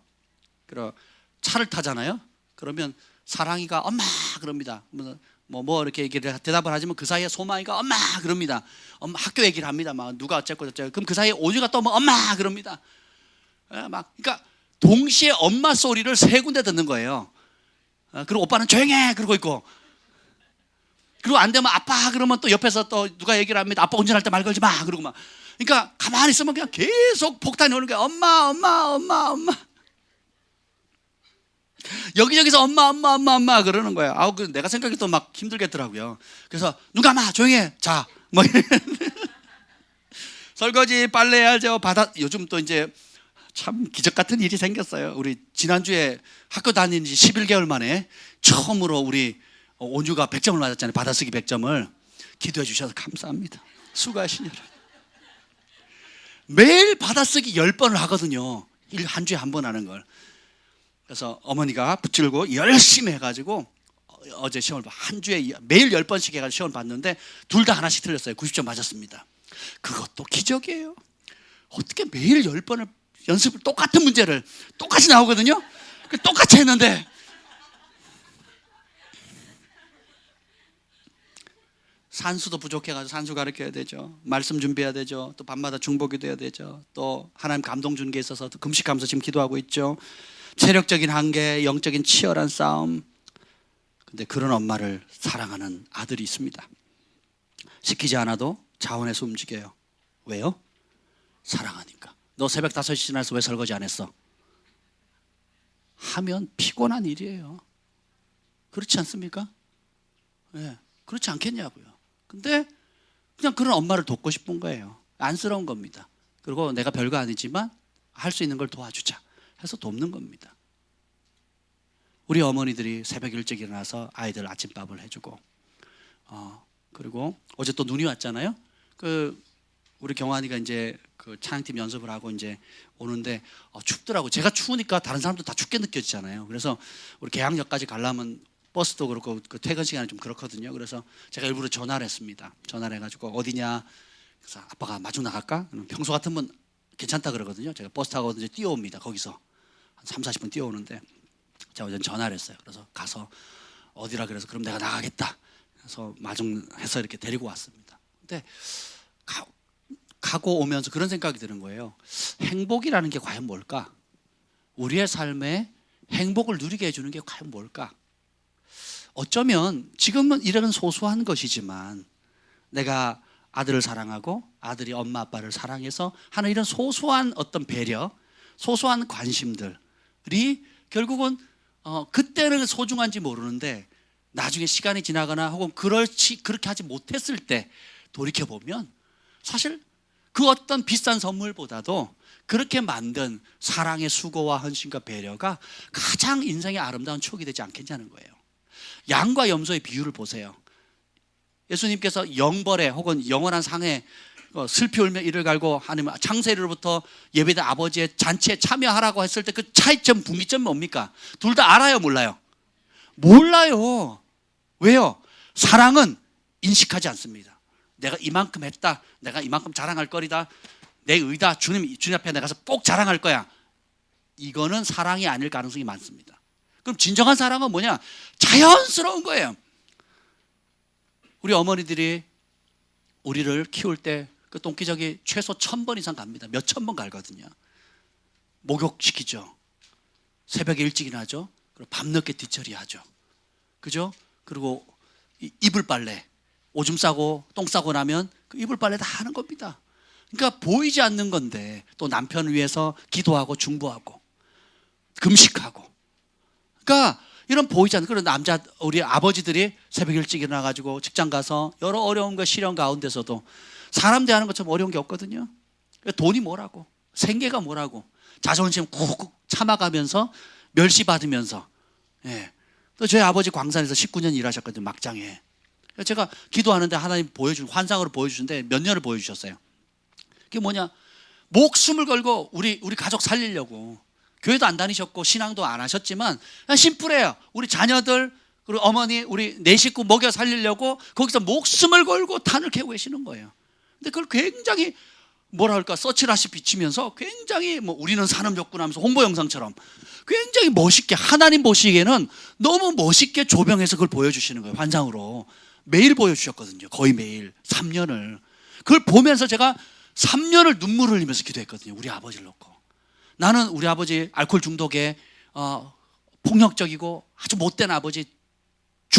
그리고 차를 타잖아요. 그러면 사랑이가 엄마 그럽니다. 뭐 이렇게 얘기를 대답을 하지만 그 사이에 소망이가 엄마 그럽니다. 엄마 학교 얘기를 합니다. 막 누가 어쨌고 저쨌고. 그럼 그 사이에 오주가 또 뭐 엄마 그럽니다. 막 그러니까 동시에 엄마 소리를 3군데 듣는 거예요. 그리고 오빠는 조용해 그러고 있고. 그리고 안 되면 아빠 그러면 또 옆에서 또 누가 얘기를 합니다. 아빠 운전할 때 말 걸지 마 그러고 막. 그러니까 가만히 있으면 그냥 계속 폭탄이 오는 거야. 엄마 엄마 엄마 엄마. 여기저기서 엄마 그러는 거예요. 아우 내가 생각해도 막 힘들겠더라고요. 그래서 눈 감아 조용히 해. 자 뭐 설거지 빨래해야죠. 요즘 또 이제 참 기적 같은 일이 생겼어요. 우리 지난주에 학교 다닌 지 11개월 만에 처음으로 우리 온유가 100점을 맞았잖아요. 받아쓰기 100점을. 기도해 주셔서 감사합니다. 수고하신 여러분. 매일 받아쓰기 10번을 하거든요. 한 주에 한 번 하는 걸. 그래서 어머니가 붙들고 열심히 해가지고 어제 시험을 한 주에 매일 10번씩 해가지고 시험을 봤는데 둘 다 하나씩 틀렸어요. 90점 맞았습니다. 그것도 기적이에요. 어떻게 매일 10번을 연습을 똑같은 문제를 똑같이 나오거든요. 똑같이 했는데 산수도 부족해가지고 산수 가르쳐야 되죠. 말씀 준비해야 되죠. 또 밤마다 중보기도 해야 되죠. 또 하나님 감동 준 게 있어서 또 금식하면서 지금 기도하고 있죠. 체력적인 한계, 영적인 치열한 싸움. 근데 그런 엄마를 사랑하는 아들이 있습니다. 시키지 않아도 자원해서 움직여요. 왜요? 사랑하니까. 너 새벽 5시 지나서 왜 설거지 안 했어? 하면 피곤한 일이에요. 그렇지 않습니까? 네, 그렇지 않겠냐고요. 근데 그냥 그런 엄마를 돕고 싶은 거예요. 안쓰러운 겁니다. 그리고 내가 별거 아니지만 할 수 있는 걸 도와주자 해서 돕는 겁니다. 우리 어머니들이 새벽 일찍 일어나서 아이들 아침밥을 해주고 그리고 어제 또 눈이 왔잖아요. 우리 경환이가 이제 그 찬양팀 연습을 하고 이제 오는데 춥더라고. 제가 추우니까 다른 사람도 다 춥게 느껴지잖아요. 그래서 우리 계양역까지 가려면 버스도 그렇고 그 퇴근 시간이 좀 그렇거든요. 그래서 제가 일부러 전화를 했습니다. 전화를 해가지고 어디냐. 그래서 아빠가 마중 나갈까? 평소 같으면 괜찮다 그러거든요. 제가 버스 타고 이제 뛰어옵니다. 거기서 한 3, 40분 뛰어오는데 제가 어제 전화를 했어요. 그래서 가서 어디라 그래서 그럼 내가 나가겠다. 그래서 마중해서 이렇게 데리고 왔습니다. 근데 가고 오면서 그런 생각이 드는 거예요. 행복이라는 게 과연 뭘까? 우리의 삶에 행복을 누리게 해주는 게 과연 뭘까? 어쩌면 지금은 이런 소소한 것이지만 내가 아들을 사랑하고 아들이 엄마 아빠를 사랑해서 하는 이런 소소한 어떤 배려, 소소한 관심들이 결국은 그때는 소중한지 모르는데 나중에 시간이 지나거나 혹은 그렇게 하지 못했을 때 돌이켜보면 사실 그 어떤 비싼 선물보다도 그렇게 만든 사랑의 수고와 헌신과 배려가 가장 인생의 아름다운 추억이 되지 않겠냐는 거예요. 양과 염소의 비유를 보세요. 예수님께서 영벌에 혹은 영원한 상에 슬피 울며 이를 갈고 아니면 창세리로부터 예배된 아버지의 잔치에 참여하라고 했을 때 그 차이점 분기점이 뭡니까? 둘 다 알아요 몰라요? 몰라요. 왜요? 사랑은 인식하지 않습니다. 내가 이만큼 했다, 내가 이만큼 자랑할 거리다, 내 의다, 주님 앞에 나가서 꼭 자랑할 거야. 이거는 사랑이 아닐 가능성이 많습니다. 그럼 진정한 사랑은 뭐냐? 자연스러운 거예요. 우리 어머니들이 우리를 키울 때 그 똥기저귀 최소 1000번 이상 갑니다. 몇 천 번 갈거든요. 목욕시키죠. 새벽에 일찍 일어나죠. 그리고 밤늦게 뒷처리하죠. 그죠? 그리고 이불 빨래, 오줌 싸고 똥 싸고 나면 그 이불 빨래 다 하는 겁니다. 그러니까 보이지 않는 건데 또 남편을 위해서 기도하고 중보하고 금식하고. 그러니까 이런 보이지 않는 그런 우리 아버지들이 새벽 일찍 일어나가지고 직장 가서 여러 어려움과 시련 가운데서도 사람 대하는 것처럼 어려운 게 없거든요. 돈이 뭐라고, 생계가 뭐라고, 자존심 꾹꾹 참아가면서 멸시받으면서. 예. 또 저희 아버지 광산에서 19년 일하셨거든요. 막장에. 제가 기도하는데 하나님 환상으로 보여주시는데 몇 년을 보여주셨어요. 그게 뭐냐, 목숨을 걸고 우리 가족 살리려고 교회도 안 다니셨고 신앙도 안 하셨지만 그냥 심플해요. 우리 자녀들 그리고 어머니 우리 네 식구 먹여 살리려고 거기서 목숨을 걸고 탄을 캐고 계시는 거예요. 근데 그걸 굉장히 뭐랄까 서치라시 비치면서 굉장히 우리는 산업욕구나 하면서 홍보 영상처럼 굉장히 멋있게 하나님 보시기에는 너무 멋있게 조명해서 그걸 보여주시는 거예요. 환상으로 매일 보여주셨거든요. 거의 매일 3년을. 그걸 보면서 제가 3년을 눈물을 흘리면서 기도했거든요. 우리 아버지를 놓고. 나는 우리 아버지 알코올 중독에 폭력적이고 아주 못된 아버지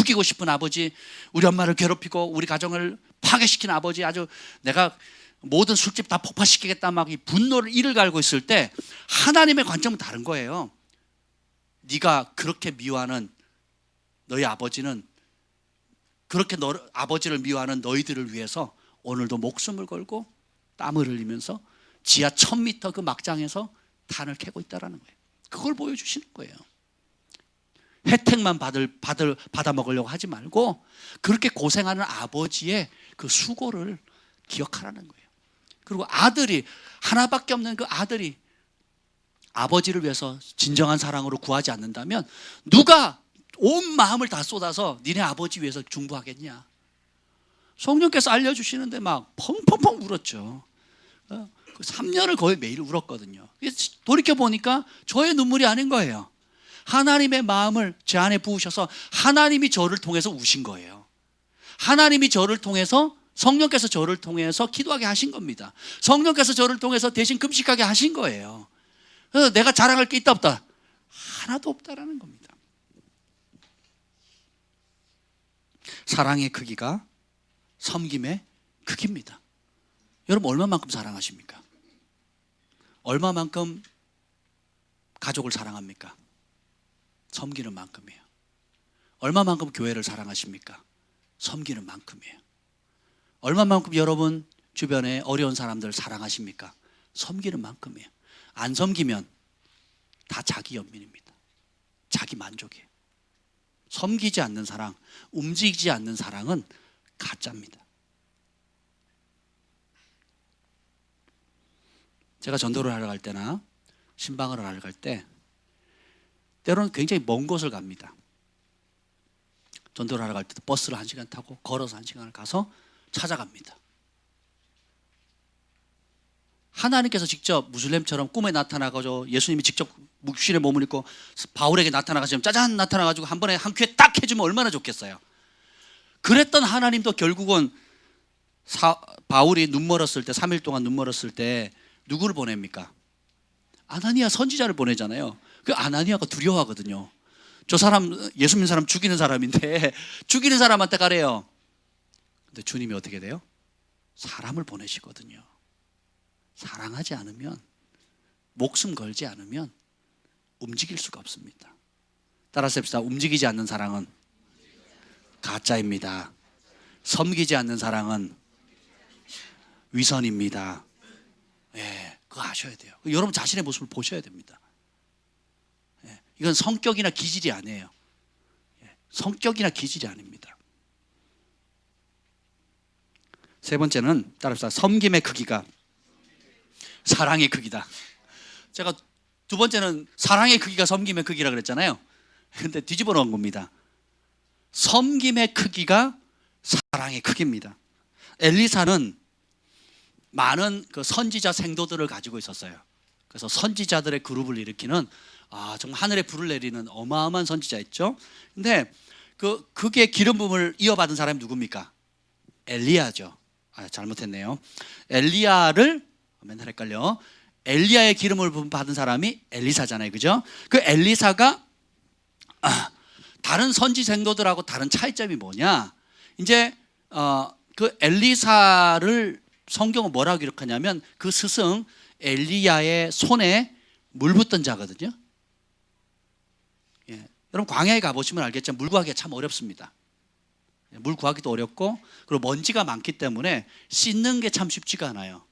죽이고 싶은 아버지, 우리 엄마를 괴롭히고 우리 가정을 파괴시킨 아버지, 아주 내가 모든 술집 다 폭파시키겠다 막 이 분노를 이를 갈고 있을 때 하나님의 관점은 다른 거예요. 네가 그렇게 미워하는 너희 아버지는, 그렇게 아버지를 미워하는 너희들을 위해서 오늘도 목숨을 걸고 땀을 흘리면서 지하 1000m 그 막장에서 탄을 캐고 있다라는 거예요. 그걸 보여주시는 거예요. 혜택만 받아 먹으려고 하지 말고 그렇게 고생하는 아버지의 그 수고를 기억하라는 거예요. 그리고 아들이, 하나밖에 없는 그 아들이 아버지를 위해서 진정한 사랑으로 구하지 않는다면 누가 온 마음을 다 쏟아서 니네 아버지 위해서 중보하겠냐? 성령께서 알려주시는데 막 펑펑펑 울었죠. 그 3년을 거의 매일 울었거든요. 돌이켜보니까 저의 눈물이 아닌 거예요. 하나님의 마음을 제 안에 부으셔서 하나님이 저를 통해서 우신 거예요. 하나님이 저를 통해서, 성령께서 저를 통해서 기도하게 하신 겁니다. 성령께서 저를 통해서 대신 금식하게 하신 거예요. 그래서 내가 자랑할 게 있다 없다? 하나도 없다라는 겁니다. 사랑의 크기가 섬김의 크기입니다. 여러분 얼마만큼 사랑하십니까? 얼마만큼 가족을 사랑합니까? 섬기는 만큼이에요. 얼마만큼 교회를 사랑하십니까? 섬기는 만큼이에요. 얼마만큼 여러분 주변에 어려운 사람들 사랑하십니까? 섬기는 만큼이에요. 안 섬기면 다 자기 연민입니다. 자기 만족이에요. 섬기지 않는 사랑, 움직이지 않는 사랑은 가짜입니다. 제가 전도를 하러 갈 때나 신방을 하러 갈 때 때로는 굉장히 먼 곳을 갑니다. 전도를 하러 갈 때도 버스를 1시간 타고 걸어서 1시간을 가서 찾아갑니다. 하나님께서 직접 무슬림처럼 꿈에 나타나가지고 예수님이 직접 묵신의 몸을 입고 바울에게 나타나가지고 짜잔 나타나가지고 한 번에 한 큐에 딱 해주면 얼마나 좋겠어요. 그랬던 하나님도 결국은 바울이 눈 멀었을 때, 3일 동안 눈 멀었을 때 누구를 보냅니까? 아나니아 선지자를 보내잖아요. 그 아나니아가 두려워하거든요. 저 사람 예수 믿는 사람 죽이는 사람인데 죽이는 사람한테 가래요. 근데 주님이 어떻게 돼요? 사람을 보내시거든요. 사랑하지 않으면, 목숨 걸지 않으면 움직일 수가 없습니다. 따라서 합시다. 움직이지 않는 사랑은 가짜입니다. 섬기지 않는 사랑은 위선입니다. 예, 그거 아셔야 돼요. 여러분 자신의 모습을 보셔야 됩니다. 예, 이건 성격이나 기질이 아니에요. 예, 성격이나 기질이 아닙니다. 세 번째는 따라합시다. 섬김의 크기가 사랑의 크기다. 제가 두 번째는 사랑의 크기가 섬김의 크기라 그랬잖아요. 근데 뒤집어 놓은 겁니다. 섬김의 크기가 사랑의 크기입니다. 엘리사는 많은 그 선지자 생도들을 가지고 있었어요. 그래서 선지자들의 그룹을 일으키는 정말 하늘에 불을 내리는 어마어마한 선지자였죠. 근데 그게 기름 부음을 이어받은 사람이 누굽니까? 엘리야죠. 잘못했네요. 엘리야를 맨날 헷갈려. 엘리야의 기름을 받은 사람이 엘리사잖아요, 그죠? 그 엘리사가 다른 선지 생도들하고 다른 차이점이 뭐냐? 이제 그 엘리사를 성경은 뭐라고 기록하냐면 그 스승 엘리야의 손에 물 붓던 자거든요. 예. 여러분 광야에 가보시면 알겠지만 물 구하기가 참 어렵습니다. 물 구하기도 어렵고 그리고 먼지가 많기 때문에 씻는 게 참 쉽지가 않아요.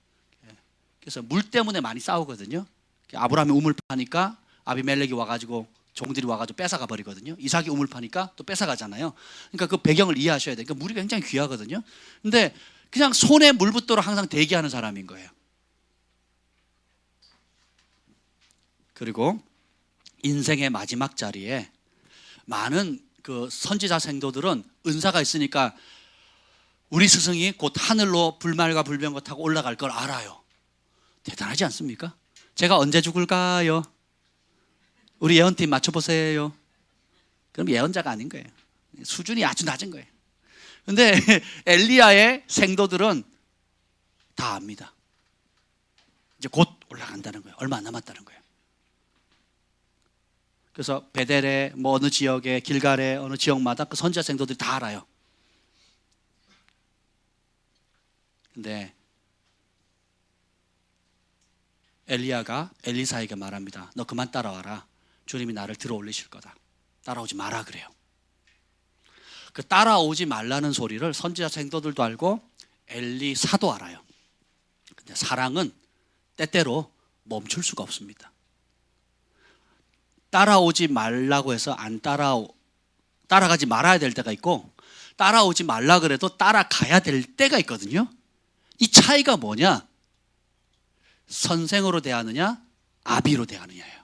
그래서 물 때문에 많이 싸우거든요. 아브라함이 우물 파니까 아비멜렉이 와가지고 종들이 와가지고 뺏어가 버리거든요. 이삭이 우물 파니까 또 뺏어가잖아요. 그러니까 그 배경을 이해하셔야 돼요. 그러니까 물이 굉장히 귀하거든요. 근데 그냥 손에 물 붓도록 항상 대기하는 사람인 거예요. 그리고 인생의 마지막 자리에 많은 그 선지자 생도들은 은사가 있으니까 우리 스승이 곧 하늘로 불말과 불병거 타고 올라갈 걸 알아요. 대단하지 않습니까? 제가 언제 죽을까요? 우리 예언팀 맞춰보세요. 그럼 예언자가 아닌 거예요. 수준이 아주 낮은 거예요. 근데 엘리야의 생도들은 다 압니다. 이제 곧 올라간다는 거예요. 얼마 안 남았다는 거예요. 그래서 베델에 뭐 어느 지역에 길갈에 어느 지역마다 그 선지자 생도들이 다 알아요. 근데 엘리야가 엘리사에게 말합니다. 너 그만 따라와라. 주님이 나를 들어 올리실 거다. 따라오지 마라 그래요. 그 따라오지 말라는 소리를 선지자 생도들도 알고 엘리사도 알아요. 근데 사랑은 때때로 멈출 수가 없습니다. 따라오지 말라고 해서 안 따라가지 말아야 될 때가 있고, 따라오지 말라 그래도 따라가야 될 때가 있거든요. 이 차이가 뭐냐? 선생으로 대하느냐 아비로 대하느냐예요.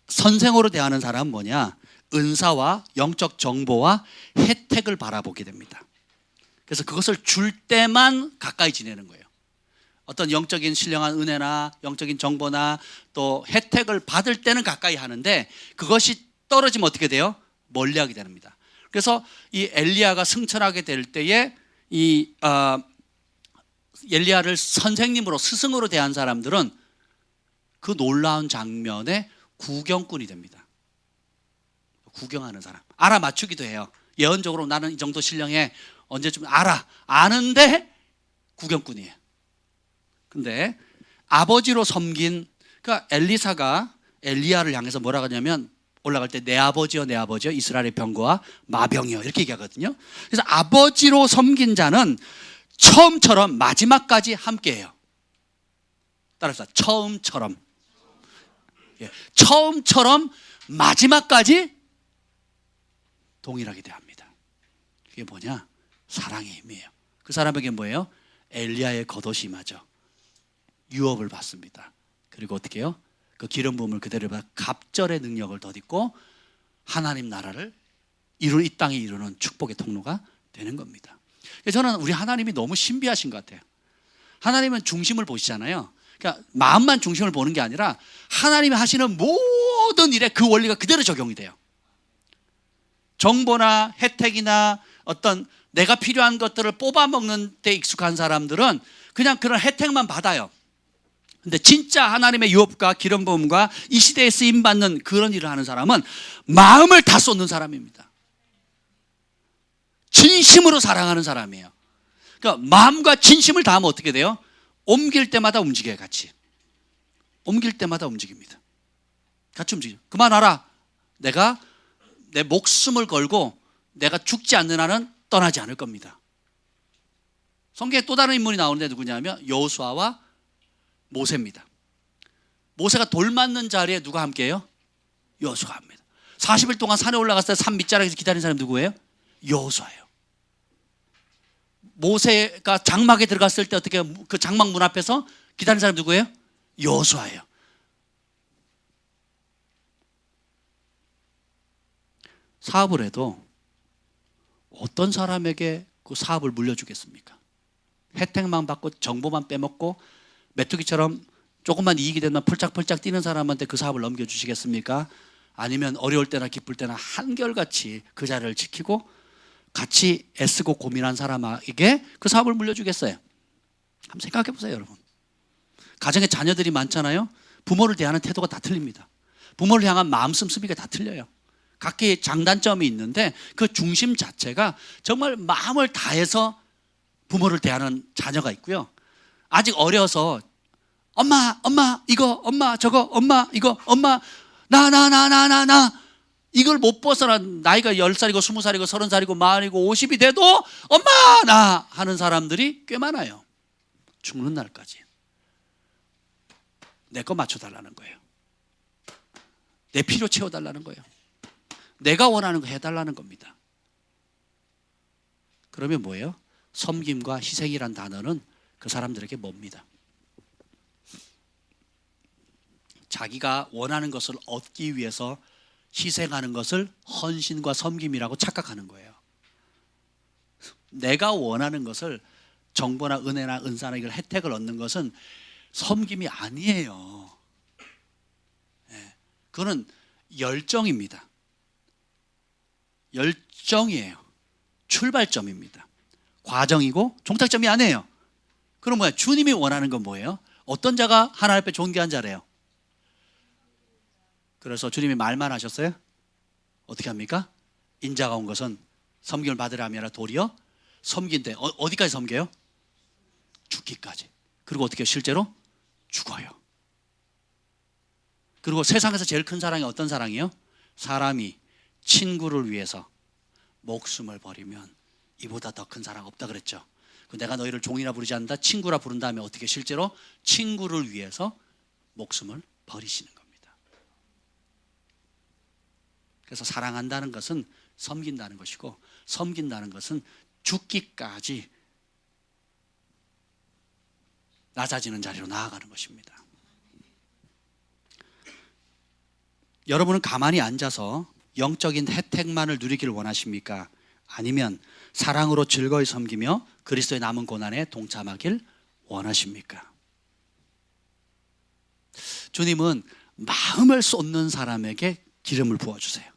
선생으로 대하는 사람은 뭐냐? 은사와 영적 정보와 혜택을 바라보게 됩니다. 그래서 그것을 줄 때만 가까이 지내는 거예요. 어떤 영적인 신령한 은혜나 영적인 정보나 또 혜택을 받을 때는 가까이 하는데, 그것이 떨어지면 어떻게 돼요? 멀리하게 됩니다. 그래서 이 엘리야가 승천하게 될 때에 이 엘리야를 선생님으로, 스승으로 대한 사람들은 그 놀라운 장면에 구경꾼이 됩니다. 구경하는 사람, 알아맞추기도 해요. 예언적으로 나는 이 정도 신령해, 언제쯤 아는데 구경꾼이에요. 근데 아버지로 섬긴, 그러니까 엘리사가 엘리야를 향해서 뭐라고 하냐면, 올라갈 때 내 아버지여 내 아버지여 이스라엘의 병거와 마병이여 이렇게 얘기하거든요. 그래서 아버지로 섬긴 자는 처음처럼 마지막까지 함께해요. 따라서 처음처럼, 처음처럼 마지막까지 동일하게 대합니다. 그게 뭐냐? 사랑의 힘이에요. 그 사람에게 뭐예요? 엘리야의 겉옷이 임하죠. 유업을 받습니다. 그리고 어떻게 해요? 그 기름 부음을 그대로 받아 갑절의 능력을 덧입고 하나님 나라를 이 땅에 이루는 축복의 통로가 되는 겁니다. 저는 우리 하나님이 너무 신비하신 것 같아요. 하나님은 중심을 보시잖아요. 그러니까 마음만 중심을 보는 게 아니라 하나님이 하시는 모든 일에 그 원리가 그대로 적용이 돼요. 정보나 혜택이나 어떤 내가 필요한 것들을 뽑아먹는 데 익숙한 사람들은 그냥 그런 혜택만 받아요. 근데 진짜 하나님의 유업과 기름 부음과 이 시대에 쓰임받는 그런 일을 하는 사람은 마음을 다 쏟는 사람입니다. 진심으로 사랑하는 사람이에요. 그러니까 마음과 진심을 다하면 어떻게 돼요? 옮길 때마다 움직여요. 같이 옮길 때마다 움직입니다. 같이 움직여요. 그만 알아. 내가 내 목숨을 걸고 내가 죽지 않는 한은 떠나지 않을 겁니다. 성경에 또 다른 인물이 나오는데 누구냐면 여호수아와 모세입니다. 모세가 돌 맞는 자리에 누가 함께해요? 여호수아가 합니다. 40일 동안 산에 올라갔을 때 산 밑자락에서 기다린 사람이 누구예요? 여호수아예요. 모세가 장막에 들어갔을 때 어떻게 그 장막 문 앞에서 기다린 사람이 누구예요? 여호수아예요. 사업을 해도 어떤 사람에게 그 사업을 물려주겠습니까? 혜택만 받고 정보만 빼먹고 메뚜기처럼 조금만 이익이 되면 펄짝펄짝 뛰는 사람한테 그 사업을 넘겨주시겠습니까? 아니면 어려울 때나 기쁠 때나 한결같이 그 자리를 지키고 같이 애쓰고 고민한 사람에게 그 사업을 물려주겠어요? 한번 생각해 보세요, 여러분. 가정에 자녀들이 많잖아요. 부모를 대하는 태도가 다 틀립니다. 부모를 향한 마음 씀씀이가 다 틀려요. 각기 장단점이 있는데 그 중심 자체가 정말 마음을 다해서 부모를 대하는 자녀가 있고요. 아직 어려서 엄마 이거, 엄마 저거, 엄마 이거, 엄마 나 이걸 못 벗어나. 나이가 10살이고 20살이고 30살이고 40이고 50이 돼도 엄마 나 하는 사람들이 꽤 많아요. 죽는 날까지 내 거 맞춰달라는 거예요. 내 필요 채워달라는 거예요. 내가 원하는 거 해달라는 겁니다. 그러면 뭐예요? 섬김과 희생이란 단어는 그 사람들에게 뭡니다. 자기가 원하는 것을 얻기 위해서 희생하는 것을 헌신과 섬김이라고 착각하는 거예요. 내가 원하는 것을 정보나 은혜나 은사나 이걸 혜택을 얻는 것은 섬김이 아니에요. 그거는 열정입니다. 열정이에요. 출발점입니다. 과정이고 종착점이 아니에요. 그럼 뭐야? 주님이 원하는 건 뭐예요? 어떤 자가 하나님 앞에 존귀한 자래요? 그래서 주님이 말만 하셨어요? 어떻게 합니까? 인자가 온 것은 섬김을 받으라 함이 아니라 도리어 섬긴대. 어디까지 섬겨요? 죽기까지. 그리고 어떻게 해요? 실제로 죽어요. 그리고 세상에서 제일 큰 사랑이 어떤 사랑이에요? 사람이 친구를 위해서 목숨을 버리면 이보다 더 큰 사랑 없다 그랬죠. 내가 너희를 종이라 부르지 않는다, 친구라 부른 다음에 어떻게 실제로 친구를 위해서 목숨을 버리시는 겁니다. 그래서 사랑한다는 것은 섬긴다는 것이고, 섬긴다는 것은 죽기까지 낮아지는 자리로 나아가는 것입니다. 여러분은 가만히 앉아서 영적인 혜택만을 누리기를 원하십니까? 아니면 사랑으로 즐거이 섬기며 그리스도의 남은 고난에 동참하길 원하십니까? 주님은 마음을 쏟는 사람에게 기름을 부어주세요.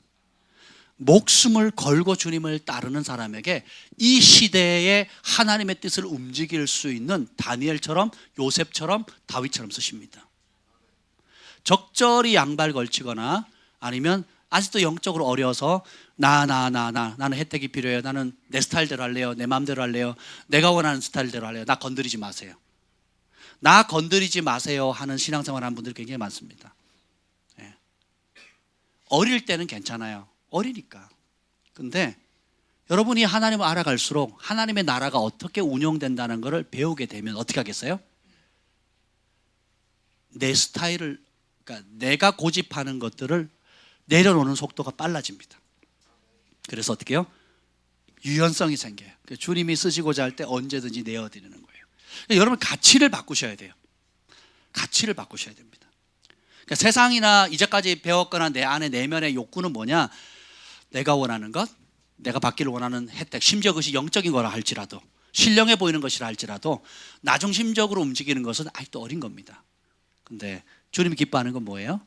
목숨을 걸고 주님을 따르는 사람에게 이 시대에 하나님의 뜻을 움직일 수 있는 다니엘처럼, 요셉처럼, 다윗처럼 쓰십니다. 적절히 양발 걸치거나 아니면 아직도 영적으로 어려서 나는 혜택이 필요해요, 나는 내 스타일대로 할래요, 내 마음대로 할래요, 내가 원하는 스타일대로 할래요, 나 건드리지 마세요, 나 건드리지 마세요 하는 신앙생활 하는 분들이 굉장히 많습니다. 예. 어릴 때는 괜찮아요. 어리니까. 근데 여러분이 하나님을 알아갈수록 하나님의 나라가 어떻게 운영된다는 것을 배우게 되면 어떻게 하겠어요? 내 스타일을, 그러니까 내가 고집하는 것들을 내려놓는 속도가 빨라집니다. 그래서 어떻게 해요? 유연성이 생겨요. 주님이 쓰시고자 할 때 언제든지 내어드리는 거예요. 여러분 가치를 바꾸셔야 돼요. 가치를 바꾸셔야 됩니다. 그러니까 세상이나 이제까지 배웠거나 내 안에 내면의 욕구는 뭐냐? 내가 원하는 것, 내가 받기를 원하는 혜택, 심지어 그것이 영적인 거라 할지라도, 신령해 보이는 것이라 할지라도 나중심적으로 움직이는 것은 아직도 어린 겁니다. 근데 주님이 기뻐하는 건 뭐예요?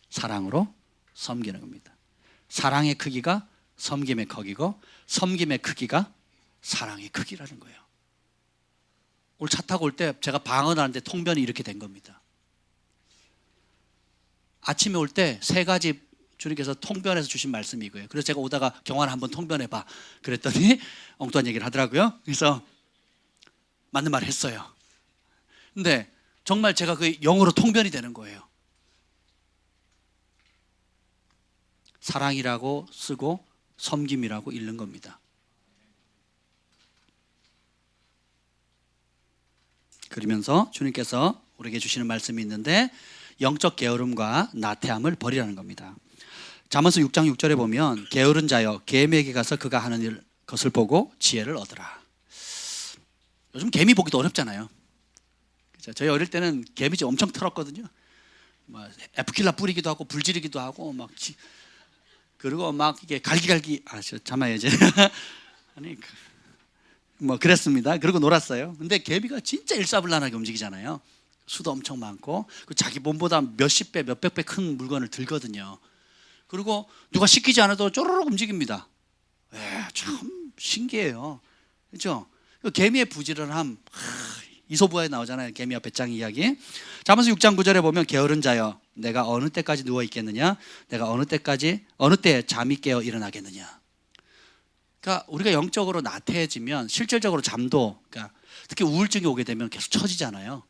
사랑으로 섬기는 겁니다. 사랑의 크기가 섬김의 크기고, 섬김의 크기가 사랑의 크기라는 거예요. 오늘 차 타고 올 때 제가 방언하는데 통변이 이렇게 된 겁니다. 아침에 올 때 세 가지 주님께서 통변해서 주신 말씀이 이거예요. 그래서 제가 오다가 경환 한번 통변해봐 그랬더니 엉뚱한 얘기를 하더라고요. 그래서 맞는 말을 했어요. 근데 정말 제가 그 영어로 통변이 되는 거예요. 사랑이라고 쓰고 섬김이라고 읽는 겁니다. 그러면서 주님께서 우리에게 주시는 말씀이 있는데, 영적 게으름과 나태함을 버리라는 겁니다. 잠언서 6장 6절에 보면 게으른 자여 개미에게 가서 그가 하는 것을 보고 지혜를 얻으라. 요즘 개미 보기도 어렵잖아요. 그렇죠? 저희 어릴 때는 개미집 엄청 털었거든요. 에프킬라 뿌리기도 하고 불지르기도 하고 그리고 막 이게 갈기갈기 잠깐만요 이제 아니 뭐 그랬습니다. 그리고 놀았어요. 근데 개미가 진짜 일사불란하게 움직이잖아요. 수도 엄청 많고 자기 몸보다 몇십 배, 몇백 배 큰 물건을 들거든요. 그리고 누가 시키지 않아도 쪼르륵 움직입니다. 참 신기해요. 그렇죠? 개미의 부지런함, 이소부화에 나오잖아요. 개미와 배짱 이야기. 잠언서 6장 9절에 보면 게으른 자여 내가 어느 때까지 누워 있겠느냐, 내가 어느 때에 잠이 깨어 일어나겠느냐. 그러니까 우리가 영적으로 나태해지면 실질적으로 잠도, 그러니까 특히 우울증이 오게 되면 계속 처지잖아요.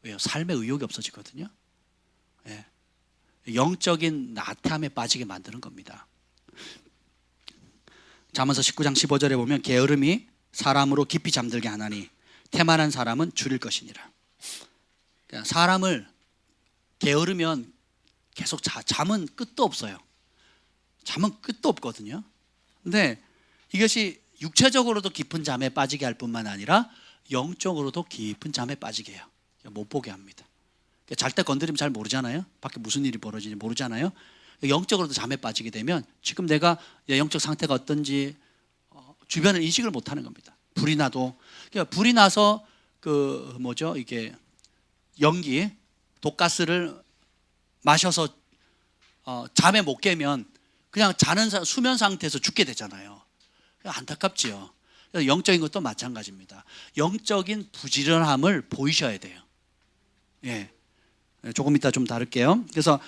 왜요? 삶의 의욕이 없어지거든요. 예. 영적인 나태함에 빠지게 만드는 겁니다. 잠언서 19장 15절에 보면 게으름이 사람으로 깊이 잠들게 하나니 태만한 사람은 줄일 것이니라. 그러니까 사람을 게으르면 계속 잠은 끝도 없어요. 잠은 끝도 없거든요. 근데 이것이 육체적으로도 깊은 잠에 빠지게 할 뿐만 아니라 영적으로도 깊은 잠에 빠지게 해요. 못 보게 합니다. 잘 때 건드리면 잘 모르잖아요. 밖에 무슨 일이 벌어지는지 모르잖아요. 영적으로도 잠에 빠지게 되면 지금 내가 영적 상태가 어떤지 주변을 인식을 못하는 겁니다. 불이 나도, 그러니까 불이 나서 이게 연기, 독가스를 마셔서 잠에 못 깨면 그냥 수면 상태에서 죽게 되잖아요. 안타깝지요. 영적인 것도 마찬가지입니다. 영적인 부지런함을 보이셔야 돼요. 예. 조금 이따 좀 다룰게요. 그래서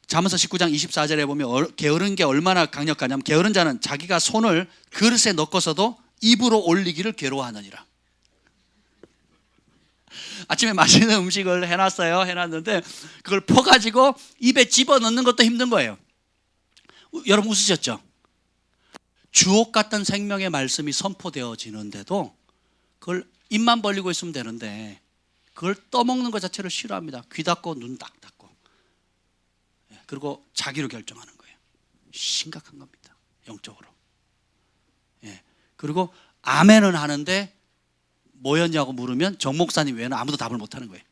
잠언서 19장 24절에 보면 게으른 게 얼마나 강력하냐면 게으른 자는 자기가 손을 그릇에 넣고서도 입으로 올리기를 괴로워하느니라. 아침에 맛있는 음식을 해놨는데 그걸 퍼가지고 입에 집어넣는 것도 힘든 거예요. 여러분 웃으셨죠? 주옥 같은 생명의 말씀이 선포되어지는데도 그걸 입만 벌리고 있으면 되는데 그걸 떠먹는 것 자체를 싫어합니다. 귀 닫고 눈 딱 닫고. 그리고 자기로 결정하는 거예요. 심각한 겁니다. 영적으로. 그리고 아멘은 하는데 뭐였냐고 물으면 정 목사님 외에는 아무도 답을 못하는 거예요.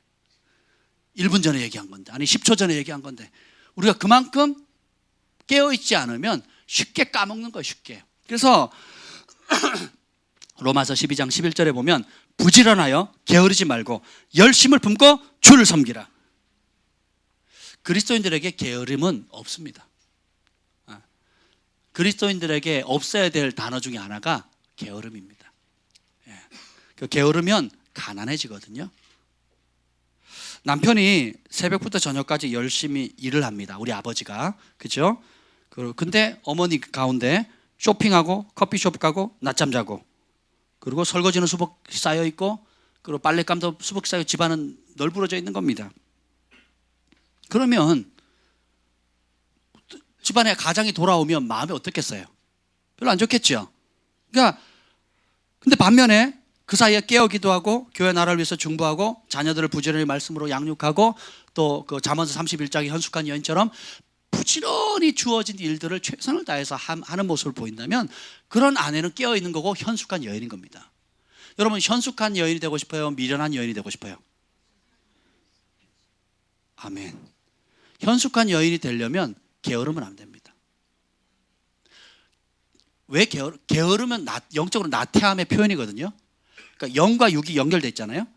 1분 전에 얘기한 건데, 아니 10초 전에 얘기한 건데, 우리가 그만큼 깨어있지 않으면 쉽게 까먹는 거예요. 쉽게. 그래서 로마서 12장 11절에 보면 부지런하여 게으르지 말고 열심을 품고 주를 섬기라. 그리스도인들에게 게으름은 없습니다. 그리스도인들에게 없어야 될 단어 중에 하나가 게으름입니다. 게으르면 가난해지거든요. 남편이 새벽부터 저녁까지 열심히 일을 합니다. 우리 아버지가. 그죠? 근데 어머니 가운데 쇼핑하고 커피숍 가고 낮잠 자고 그리고 설거지는 수북 쌓여 있고 그리고 빨랫감도 수북 쌓여 집안은 널브러져 있는 겁니다. 그러면 집안에 가장이 돌아오면 마음이 어떻겠어요? 별로 안 좋겠죠. 그러니까 근데 반면에 그 사이에 깨어 기도하고 교회 나라를 위해서 중보하고 자녀들을 부지런히 말씀으로 양육하고 또 그 잠언서 31장의 현숙한 여인처럼 부지런히 주어진 일들을 최선을 다해서 하는 모습을 보인다면 그런 아내는 깨어 있는 거고 현숙한 여인인 겁니다. 여러분 현숙한 여인이 되고 싶어요? 미련한 여인이 되고 싶어요? 아멘. 현숙한 여인이 되려면 게으르면 안 됩니다. 왜 게으르면 영적으로 나태함의 표현이거든요. 그러니까 영과 육이 연결되어 있잖아요.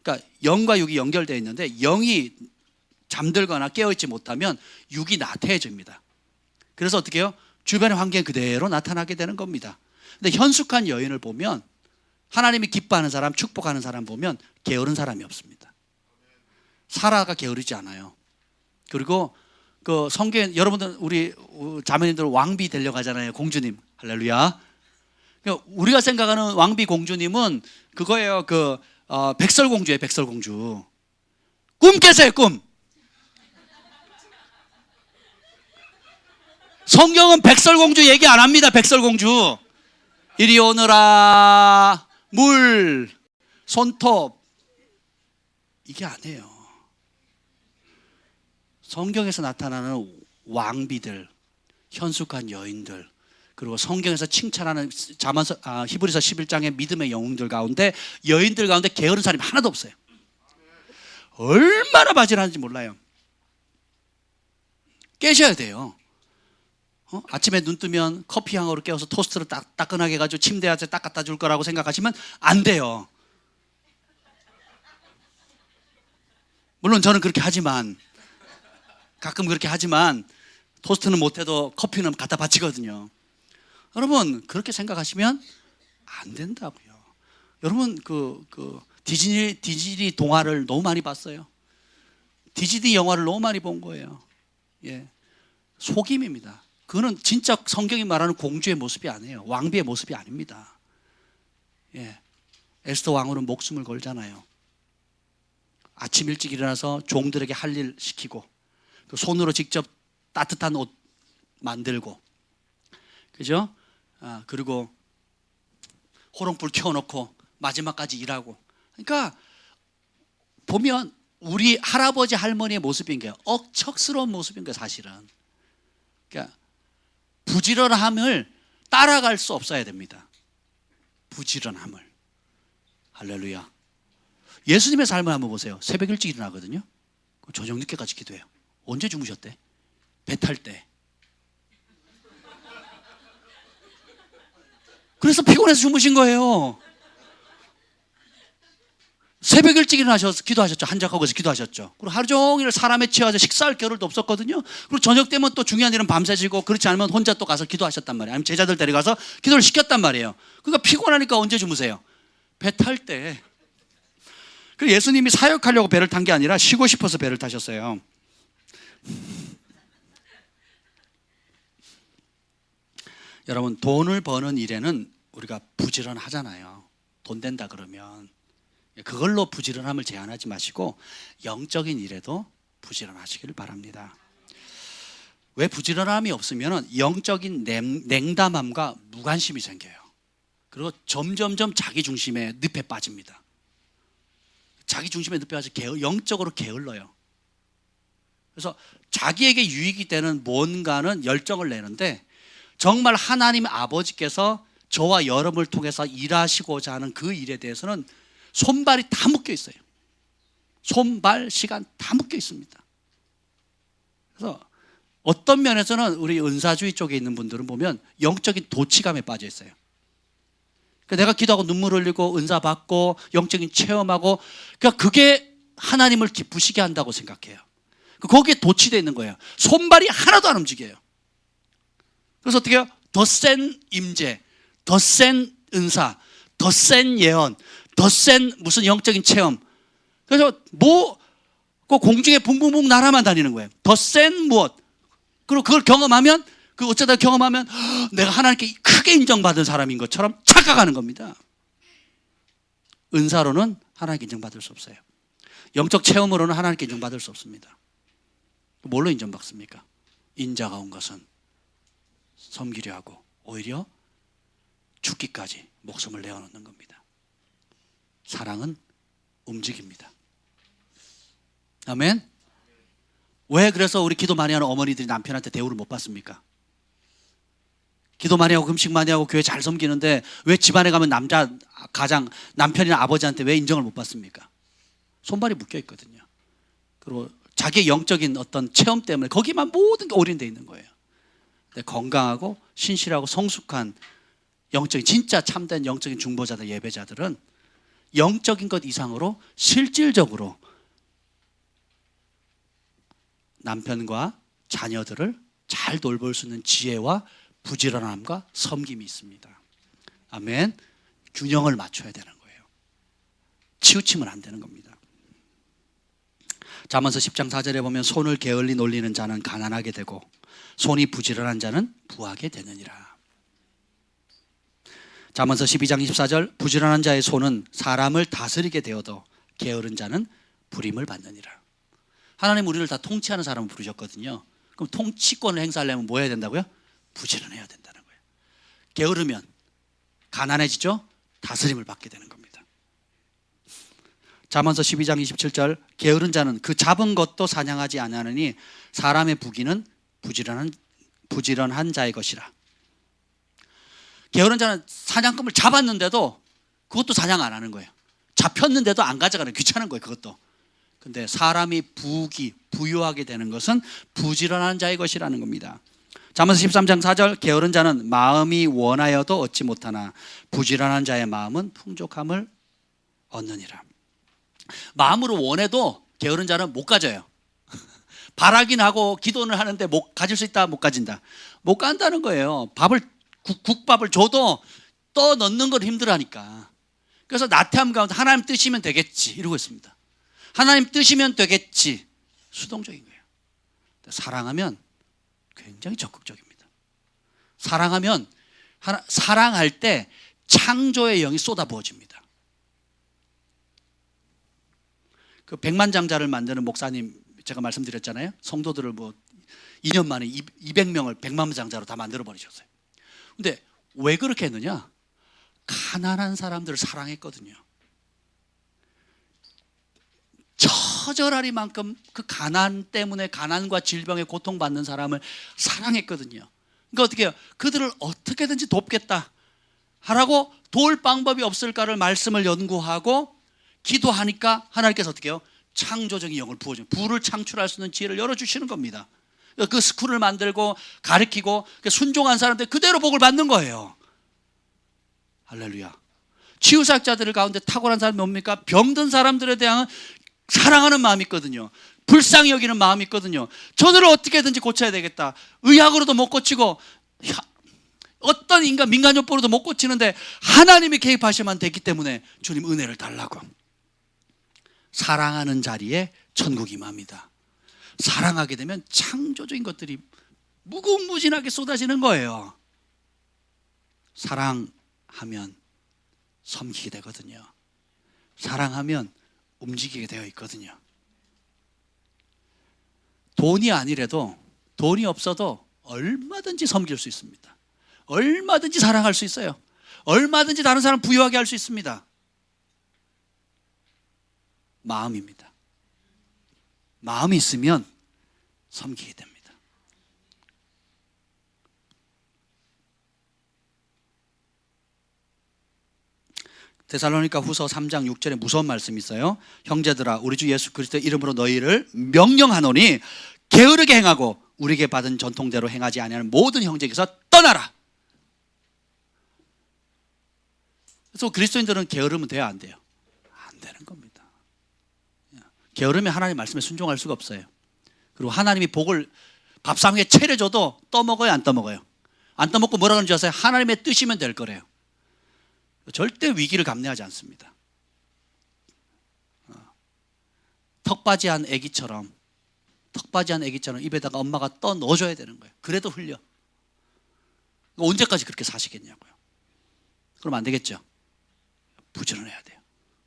그러니까 영과 육이 연결되어 있는데 영이 잠들거나 깨어있지 못하면 육이 나태해집니다. 그래서 어떻게 해요? 주변의 환경 그대로 나타나게 되는 겁니다. 근데 현숙한 여인을 보면 하나님이 기뻐하는 사람, 축복하는 사람 보면 게으른 사람이 없습니다. 사라가 게으르지 않아요. 그리고 그 성경에 여러분들 우리 자매님들 왕비 되려고 하잖아요. 공주님. 할렐루야. 그러니까 우리가 생각하는 왕비 공주님은 그거예요. 백설공주예요. 백설공주. 꿈 깨세요. 꿈. 성경은 백설공주 얘기 안 합니다. 백설공주. 이리 오너라. 물. 손톱. 이게 아니에요. 성경에서 나타나는 왕비들, 현숙한 여인들, 그리고 성경에서 칭찬하는 히브리서 11장의 믿음의 영웅들 가운데 여인들 가운데 게으른 사람이 하나도 없어요. 얼마나 바지런한지 몰라요. 깨셔야 돼요. 아침에 눈 뜨면 커피 향으로 깨워서 토스트를 따끈하게 해가지고 침대에 딱 갖다 줄 거라고 생각하시면 안 돼요. 물론 저는 그렇게 하지만 가끔 그렇게 하지만 토스트는 못해도 커피는 갖다 바치거든요. 여러분 그렇게 생각하시면 안 된다고요. 여러분 디즈니 동화를 너무 많이 봤어요. 디즈니 영화를 너무 많이 본 거예요. 속임입니다. 그거는 진짜 성경이 말하는 공주의 모습이 아니에요. 왕비의 모습이 아닙니다. 에스더 왕후는 목숨을 걸잖아요. 아침 일찍 일어나서 종들에게 할 일 시키고 손으로 직접 따뜻한 옷 만들고, 그죠? 그리고 호롱불 켜놓고 마지막까지 일하고. 그러니까 보면 우리 할아버지 할머니의 모습인 게 억척스러운 모습인 게 사실은. 그러니까 부지런함을 따라갈 수 없어야 됩니다. 부지런함을. 할렐루야. 예수님의 삶을 한번 보세요. 새벽 일찍 일어나거든요. 저녁 늦게까지 기도해요. 언제 주무셨대? 배 탈 때. 그래서 피곤해서 주무신 거예요. 새벽 일찍 일어나셔서 기도하셨죠. 한적하고서 기도하셨죠. 그리고 하루 종일 사람에 치여서 식사할 겨를도 없었거든요. 그리고 저녁 되면 또 중요한 일은 밤새시고 그렇지 않으면 혼자 또 가서 기도하셨단 말이에요. 아니면 제자들 데려가서 기도를 시켰단 말이에요. 그러니까 피곤하니까 언제 주무세요? 배 탈 때. 그 예수님이 사역하려고 배를 탄 게 아니라 쉬고 싶어서 배를 타셨어요. 여러분, 돈을 버는 일에는 우리가 부지런하잖아요. 돈 된다 그러면 그걸로 부지런함을 제한하지 마시고 영적인 일에도 부지런하시길 바랍니다. 왜 부지런함이 없으면 영적인 냉담함과 무관심이 생겨요. 그리고 점점점 자기 중심의 늪에 빠집니다. 자기 중심의 늪에 빠져 영적으로 게을러요. 그래서 자기에게 유익이 되는 뭔가는 열정을 내는데 정말 하나님 아버지께서 저와 여러분을 통해서 일하시고자 하는 그 일에 대해서는 손발이 다 묶여 있어요. 손발, 시간 다 묶여 있습니다. 그래서 어떤 면에서는 우리 은사주의 쪽에 있는 분들은 보면 영적인 도취감에 빠져 있어요. 내가 기도하고 눈물 흘리고 은사 받고 영적인 체험하고 그게 하나님을 기쁘시게 한다고 생각해요. 거기에 도취되어 있는 거예요. 손발이 하나도 안 움직여요. 그래서 어떻게 해요? 더 센 임재, 더 센 은사, 더 센 예언, 더 센 무슨 영적인 체험. 그래서 그 공중에 붕붕붕 날아만 다니는 거예요. 더 센 무엇. 그리고 그걸 경험하면 어쩌다 경험하면 내가 하나님께 크게 인정받은 사람인 것처럼 착각하는 겁니다. 은사로는 하나님께 인정받을 수 없어요. 영적 체험으로는 하나님께 인정받을 수 없습니다. 뭘로 인정받습니까? 인자가 온 것은 섬기려 하고 오히려 죽기까지 목숨을 내어놓는 겁니다. 사랑은 움직입니다. 아멘. 왜 그래서 우리 기도 많이 하는 어머니들이 남편한테 대우를 못 받습니까? 기도 많이 하고 금식 많이 하고 교회 잘 섬기는데 왜 집안에 가면 남편이나 아버지한테 왜 인정을 못 받습니까? 손발이 묶여 있거든요. 그리고 자기의 영적인 어떤 체험 때문에 거기만 모든 게 올인되어 있는 거예요. 건강하고 신실하고 성숙한 영적인 진짜 참된 영적인 중보자들, 예배자들은 영적인 것 이상으로 실질적으로 남편과 자녀들을 잘 돌볼 수 있는 지혜와 부지런함과 섬김이 있습니다. 아멘. 균형을 맞춰야 되는 거예요. 치우치면 안 되는 겁니다. 잠언서 10장 4절에 보면 손을 게을리 놀리는 자는 가난하게 되고 손이 부지런한 자는 부하게 되느니라. 잠언서 12장 24절 부지런한 자의 손은 사람을 다스리게 되어도 게으른 자는 부림을 받느니라. 하나님 우리를 다 통치하는 사람을 부르셨거든요. 그럼 통치권을 행사하려면 뭐 해야 된다고요? 부지런해야 된다는 거예요. 게으르면 가난해지죠? 다스림을 받게 되는 겁니다. 잠언서 12장 27절 게으른 자는 그 잡은 것도 사냥하지 아니하느니 사람의 부귀는 부지런한 자의 것이라. 게으른 자는 사냥감을 잡았는데도 그것도 사냥 안 하는 거예요. 잡혔는데도 안 가져가는, 귀찮은 거예요. 그것도. 근데 사람이 부유하게 되는 것은 부지런한 자의 것이라는 겁니다. 잠언서 13장 4절 게으른 자는 마음이 원하여도 얻지 못하나 부지런한 자의 마음은 풍족함을 얻느니라. 마음으로 원해도 게으른 자는 못 가져요. 바라긴 하고 기도는 하는데 못 가질 수 있다, 못 가진다. 못 간다는 거예요. 국밥을 줘도 떠 넣는 걸 힘들어하니까. 그래서 나태함 가운데 하나님 뜻이면 되겠지 이러고 있습니다. 하나님 뜻이면 되겠지. 수동적인 거예요. 사랑하면 굉장히 적극적입니다. 사랑할 때 창조의 영이 쏟아부어집니다. 그 백만장자를 만드는 목사님 제가 말씀드렸잖아요. 성도들을 2년 만에 200명을 백만장자로 다 만들어 버리셨어요. 근데 왜 그렇게 했느냐? 가난한 사람들을 사랑했거든요. 처절하리만큼 그 가난 때문에 가난과 질병에 고통받는 사람을 사랑했거든요. 그러니까 어떻게 해요? 그들을 어떻게든지 돕겠다 하라고 도울 방법이 없을까를 말씀을 연구하고 기도하니까 하나님께서 어떻게 해요? 창조적인 영을 부어줘요. 부를 창출할 수 있는 지혜를 열어주시는 겁니다. 그 스쿨을 만들고 가르치고 순종한 사람들 그대로 복을 받는 거예요. 할렐루야. 치유사역자들 가운데 탁월한 사람이 뭡니까? 병든 사람들에 대한 사랑하는 마음이 있거든요. 불쌍히 여기는 마음이 있거든요. 저들을 어떻게든지 고쳐야 되겠다. 의학으로도 못 고치고 어떤 민간요법으로도 못 고치는데 하나님이 개입하시면 되기 때문에 주님 은혜를 달라고. 사랑하는 자리에 천국이 임합니다. 사랑하게 되면 창조적인 것들이 무궁무진하게 쏟아지는 거예요. 사랑하면 섬기게 되거든요. 사랑하면 움직이게 되어 있거든요. 돈이 아니래도, 돈이 없어도 얼마든지 섬길 수 있습니다. 얼마든지 사랑할 수 있어요. 얼마든지 다른 사람 부유하게 할 수 있습니다. 마음입니다. 마음이 있으면 섬기게 됩니다. 데살로니가 후서 3장 6절에 무서운 말씀이 있어요. 형제들아, 우리 주 예수 그리스도의 이름으로 너희를 명령하노니 게으르게 행하고 우리에게 받은 전통대로 행하지 아니하는 모든 형제에게서 떠나라. 그래서 그리스도인들은 게으르면 돼요, 안 돼요? 안 되는 겁니다. 게으르면 하나님 말씀에 순종할 수가 없어요. 그리고 하나님이 복을 밥상에 차려줘도 떠먹어요, 안 떠먹어요? 안 떠먹고 뭐라 그러는지 아세요? 하나님의 뜻이면 될 거래요. 절대 위기를 감내하지 않습니다. 턱받이한 애기처럼 입에다가 엄마가 떠 넣어줘야 되는 거예요. 그래도 흘려. 언제까지 그렇게 사시겠냐고요. 그럼 안 되겠죠. 부지런해야 돼요.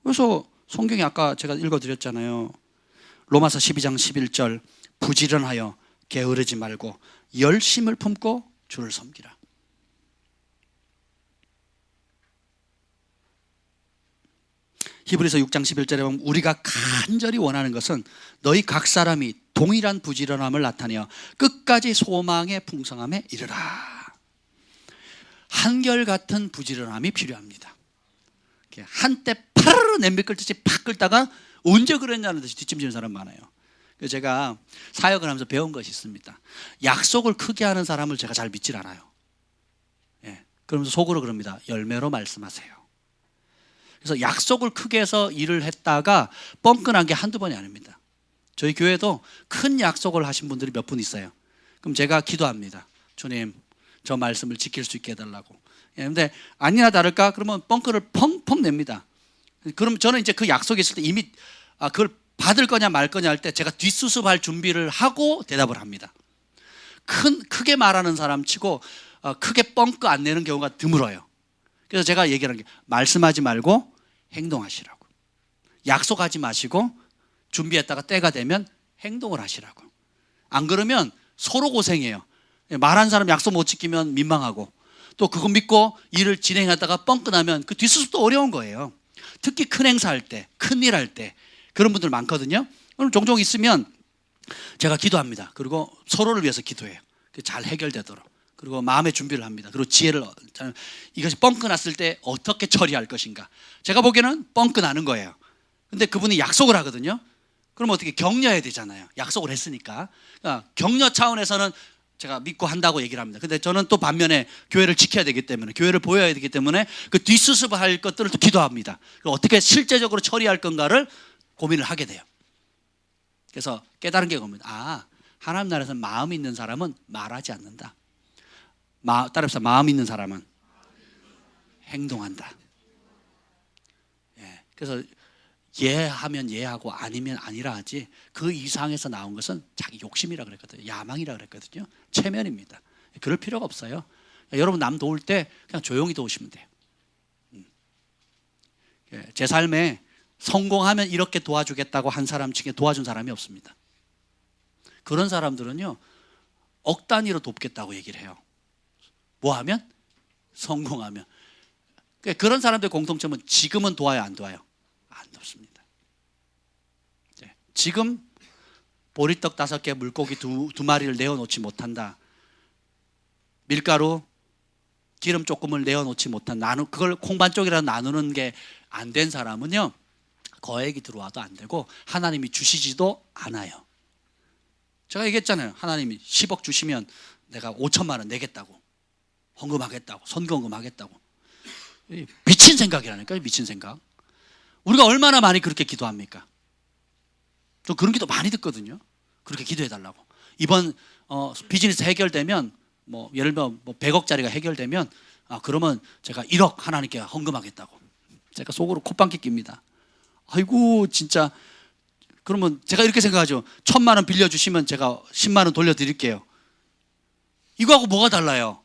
그래서 성경에 아까 제가 읽어드렸잖아요. 로마서 12장 11절, 부지런하여 게으르지 말고 열심을 품고 주를 섬기라. 히브리서 6장 11절에 보면 우리가 간절히 원하는 것은 너희 각 사람이 동일한 부지런함을 나타내어 끝까지 소망의 풍성함에 이르라. 한결같은 부지런함이 필요합니다. 한때 파르르 냄비 끓듯이 팍 끓다가 언제 그랬냐는 듯이 뒷짐지는 사람 많아요. 그래서 제가 사역을 하면서 배운 것이 있습니다. 약속을 크게 하는 사람을 제가 잘 믿질 않아요. 그러면서 속으로 그럽니다. 열매로 말씀하세요. 그래서 약속을 크게 해서 일을 했다가 뻥끈한 게 한두 번이 아닙니다. 저희 교회도 큰 약속을 하신 분들이 몇 분 있어요. 그럼 제가 기도합니다. 주님, 저 말씀을 지킬 수 있게 해달라고. 그런데 아니나 다를까 그러면 뻥끈을 펑펑 냅니다. 그럼 저는 이제 그 약속이 있을 때 이미 그걸 받을 거냐 말 거냐 할 때 제가 뒷수습할 준비를 하고 대답을 합니다. 크게 말하는 사람 치고 크게 뻥끗 안 내는 경우가 드물어요. 그래서 제가 얘기하는 게 말씀하지 말고 행동하시라고. 약속하지 마시고 준비했다가 때가 되면 행동을 하시라고. 안 그러면 서로 고생해요. 말한 사람 약속 못 지키면 민망하고 또 그거 믿고 일을 진행하다가 뻥끗하면 그 뒷수습도 어려운 거예요. 특히 큰 행사할 때, 큰일 할 때 그런 분들 많거든요. 그럼 종종 있으면 제가 기도합니다. 그리고 서로를 위해서 기도해요. 잘 해결되도록. 그리고 마음의 준비를 합니다. 그리고 지혜를, 이것이 뻥끗 났을 때 어떻게 처리할 것인가. 제가 보기에는 뻥끗 나는 거예요. 근데 그분이 약속을 하거든요. 그럼 어떻게 격려해야 되잖아요. 약속을 했으니까. 그러니까 격려 차원에서는 제가 믿고 한다고 얘기를 합니다. 근데 저는 또 반면에 교회를 지켜야 되기 때문에, 교회를 보여야 되기 때문에 그 뒷수습을 할 것들을 또 기도합니다. 어떻게 실제적으로 처리할 건가를 고민을 하게 돼요. 그래서 깨달은 게 뭡니다. 하나님 나라에서 마음 있는 사람은 말하지 않는다. 따라서 마음 있는 사람은 행동한다. 그래서 예하면 예하고 아니면 아니라 하지 그 이상에서 나온 것은 자기 욕심이라 그랬거든요. 야망이라 그랬거든요. 체면입니다. 그럴 필요가 없어요. 여러분 남 도울 때 그냥 조용히 도우시면 돼요. 제 삶에 성공하면 이렇게 도와주겠다고 한 사람 중에 도와준 사람이 없습니다. 그런 사람들은요 억 단위로 돕겠다고 얘기를 해요. 뭐 하면? 성공하면. 그런 사람들의 공통점은 지금은 도와요, 안 도와요? 안 돕습니다. 지금 보리떡 5개, 물고기 두 마리를 내어놓지 못한다. 밀가루, 기름 조금을 내어놓지 못한다. 그걸 콩반 쪽이라도 나누는 게 안 된 사람은요 거액이 들어와도 안 되고 하나님이 주시지도 않아요. 제가 얘기했잖아요. 하나님이 10억 주시면 내가 5천만 원 내겠다고, 헌금하겠다고, 선거헌금하겠다고. 미친 생각이라니까요. 미친 생각. 우리가 얼마나 많이 그렇게 기도합니까? 저 그런 기도 많이 듣거든요. 그렇게 기도해달라고. 이번 비즈니스 해결되면 예를 들면 100억짜리가 해결되면 그러면 제가 1억 하나님께 헌금하겠다고. 제가 속으로 콧방귀 낍니다. 아이고 진짜 그러면 제가 이렇게 생각하죠. 1,000만 원 빌려주시면 제가 10만 원 돌려드릴게요. 이거하고 뭐가 달라요?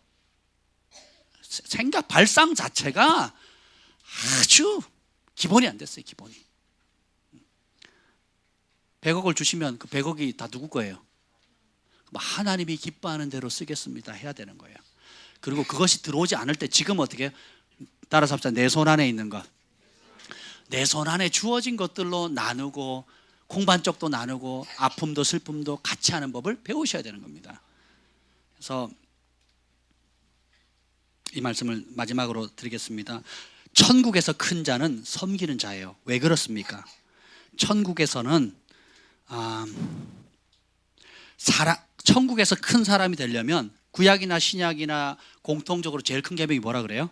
생각 발상 자체가 아주 기본이 안 됐어요. 기본이. 100억을 주시면 그 100억이 다 누구 거예요? 하나님이 기뻐하는 대로 쓰겠습니다 해야 되는 거예요. 그리고 그것이 들어오지 않을 때 지금 어떻게 해요? 따라서 합시다. 내 손 안에 있는 것, 내 손 안에 주어진 것들로 나누고 공반쪽도 나누고 아픔도 슬픔도 같이 하는 법을 배우셔야 되는 겁니다. 그래서 이 말씀을 마지막으로 드리겠습니다. 천국에서 큰 자는 섬기는 자예요. 왜 그렇습니까? 천국에서는 천국에서 큰 사람이 되려면 구약이나 신약이나 공통적으로 제일 큰 계명이 뭐라 그래요?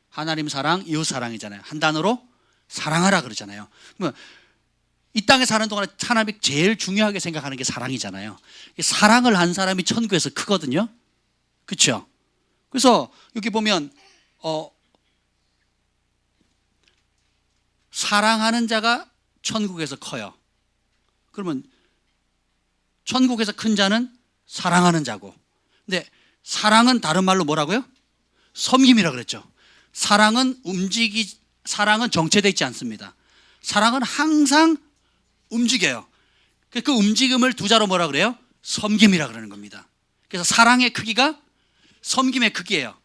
하나님 사랑, 이웃 사랑이잖아요. 한 단어로 사랑하라 그러잖아요. 그러면 이 땅에 사는 동안에 하나님이 제일 중요하게 생각하는 게 사랑이잖아요. 사랑을 한 사람이 천국에서 크거든요. 그렇죠? 그래서 여기 보면 사랑하는 자가 천국에서 커요. 그러면 천국에서 큰 자는 사랑하는 자고, 근데 사랑은 다른 말로 뭐라고요? 섬김이라 그랬죠. 사랑은 정체되어 있지 않습니다. 사랑은 항상 움직여요. 그 움직임을 두 자로 뭐라 그래요? 섬김이라 그러는 겁니다. 그래서 사랑의 크기가 섬김의 크기예요.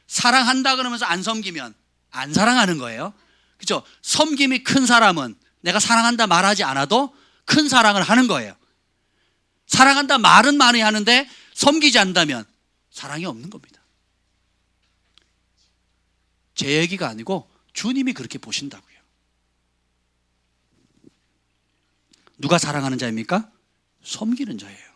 사랑한다 그러면서 안 섬기면 안 사랑하는 거예요. 그렇죠? 섬김이 큰 사람은 내가 사랑한다 말하지 않아도 큰 사랑을 하는 거예요. 사랑한다 말은 많이 하는데 섬기지 않는다면 사랑이 없는 겁니다. 제 얘기가 아니고 주님이 그렇게 보신다고요. 누가 사랑하는 자입니까? 섬기는 자예요.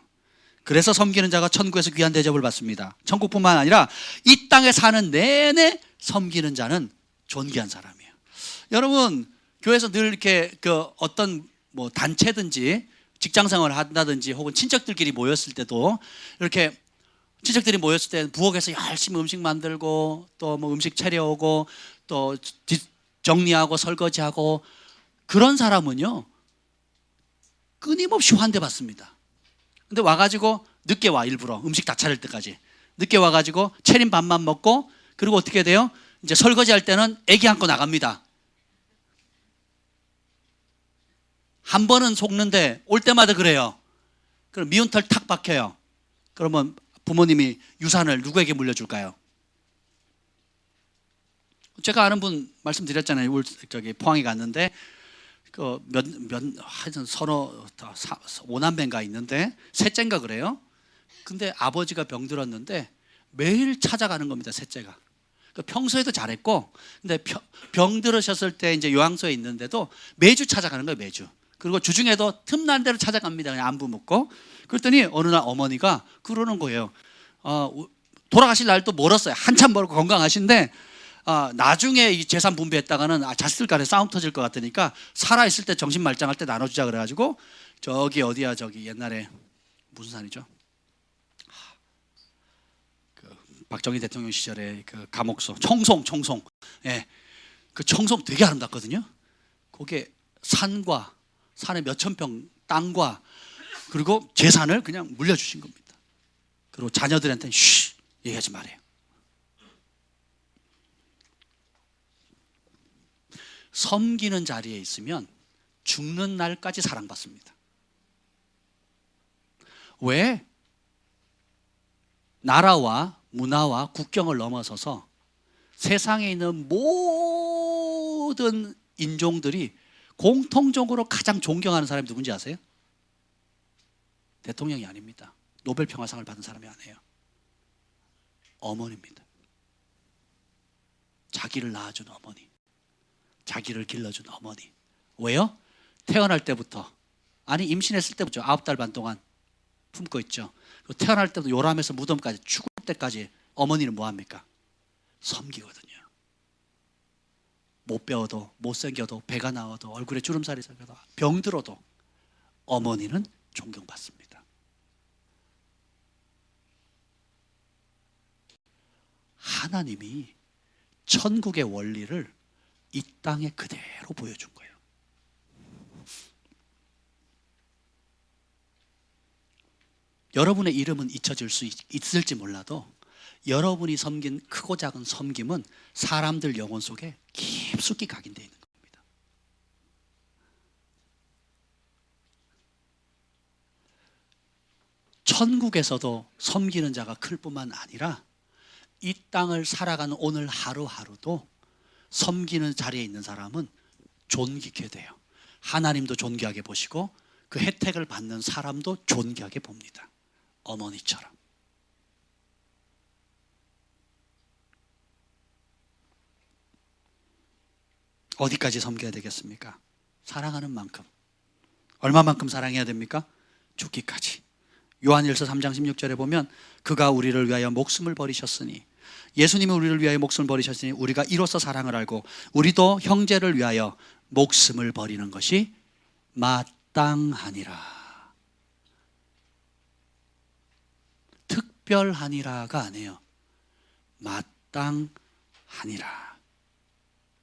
그래서 섬기는 자가 천국에서 귀한 대접을 받습니다. 천국뿐만 아니라 이 땅에 사는 내내 섬기는 자는 존귀한 사람이에요. 여러분, 교회에서 늘 이렇게 어떤 단체든지 직장 생활을 한다든지 혹은 친척들끼리 모였을 때도 이렇게 친척들이 모였을 때 부엌에서 열심히 음식 만들고 또 음식 차려오고 또 정리하고 설거지하고 그런 사람은요 끊임없이 환대받습니다. 근데 와가지고 늦게 와, 일부러 음식 다 차릴 때까지 늦게 와가지고 체린 밥만 먹고, 그리고 어떻게 돼요? 이제 설거지할 때는 애기 안고 나갑니다. 한 번은 속는데 올 때마다 그래요. 그럼 미운 털 탁 박혀요. 그러면 부모님이 유산을 누구에게 물려줄까요? 제가 아는 분 말씀드렸잖아요. 포항에 갔는데 하여튼 서너 5남매인가 있는데 셋째인가 그래요. 근데 아버지가 병들었는데 매일 찾아가는 겁니다. 셋째가. 평소에도 잘했고, 근데 병들으셨을 때 이제 요양소에 있는데도 매주 찾아가는 거예요. 매주. 그리고 주중에도 틈난 대로 찾아갑니다. 그냥 안부 묻고. 그랬더니 어느 날 어머니가 그러는 거예요. 돌아가실 날도 멀었어요. 한참 멀고 건강하신데 나중에 이 재산 분배했다가는 자식들 간에 싸움 터질 것 같으니까 살아있을 때 정신 말짱할 때 나눠주자 그래가지고 저기 어디야, 저기 옛날에 무슨 산이죠? 박정희 대통령 시절에 그 감옥소 청송. 예, 그 청송 되게 아름답거든요. 거기에 산에 몇천 평 땅과 그리고 재산을 그냥 물려주신 겁니다. 그리고 자녀들한테는 얘기하지 말아요. 섬기는 자리에 있으면 죽는 날까지 사랑받습니다. 왜? 나라와 문화와 국경을 넘어서서 세상에 있는 모든 인종들이 공통적으로 가장 존경하는 사람이 누군지 아세요? 대통령이 아닙니다. 노벨 평화상을 받은 사람이 아니에요. 어머니입니다. 자기를 낳아준 어머니, 자기를 길러준 어머니. 왜요? 태어날 때부터, 아니 임신했을 때부터 9달 반 동안 품고 있죠. 태어날 때부터 요람에서 무덤까지 죽을 때까지 어머니는 뭐합니까? 섬기거든요. 못 배워도, 못생겨도, 배가 나와도, 얼굴에 주름살이 생겨도, 병들어도 어머니는 존경받습니다. 하나님이 천국의 원리를 이 땅에 그대로 보여준 거예요. 여러분의 이름은 잊혀질 수 있을지 몰라도 여러분이 섬긴 크고 작은 섬김은 사람들 영혼 속에 깊숙이 각인되어 있는 겁니다. 천국에서도 섬기는 자가 클 뿐만 아니라 이 땅을 살아가는 오늘 하루하루도 섬기는 자리에 있는 사람은 존귀케 돼요. 하나님도 존귀하게 보시고 그 혜택을 받는 사람도 존귀하게 봅니다. 어머니처럼. 어디까지 섬겨야 되겠습니까? 사랑하는 만큼. 얼마만큼 사랑해야 됩니까? 죽기까지. 요한일서 3장 16절에 보면 그가 우리를 위하여 목숨을 버리셨으니, 예수님이 우리를 위하여 목숨을 버리셨으니 우리가 이로써 사랑을 알고 우리도 형제를 위하여 목숨을 버리는 것이 마땅하니라. 특별하니라가 아니에요. 마땅하니라.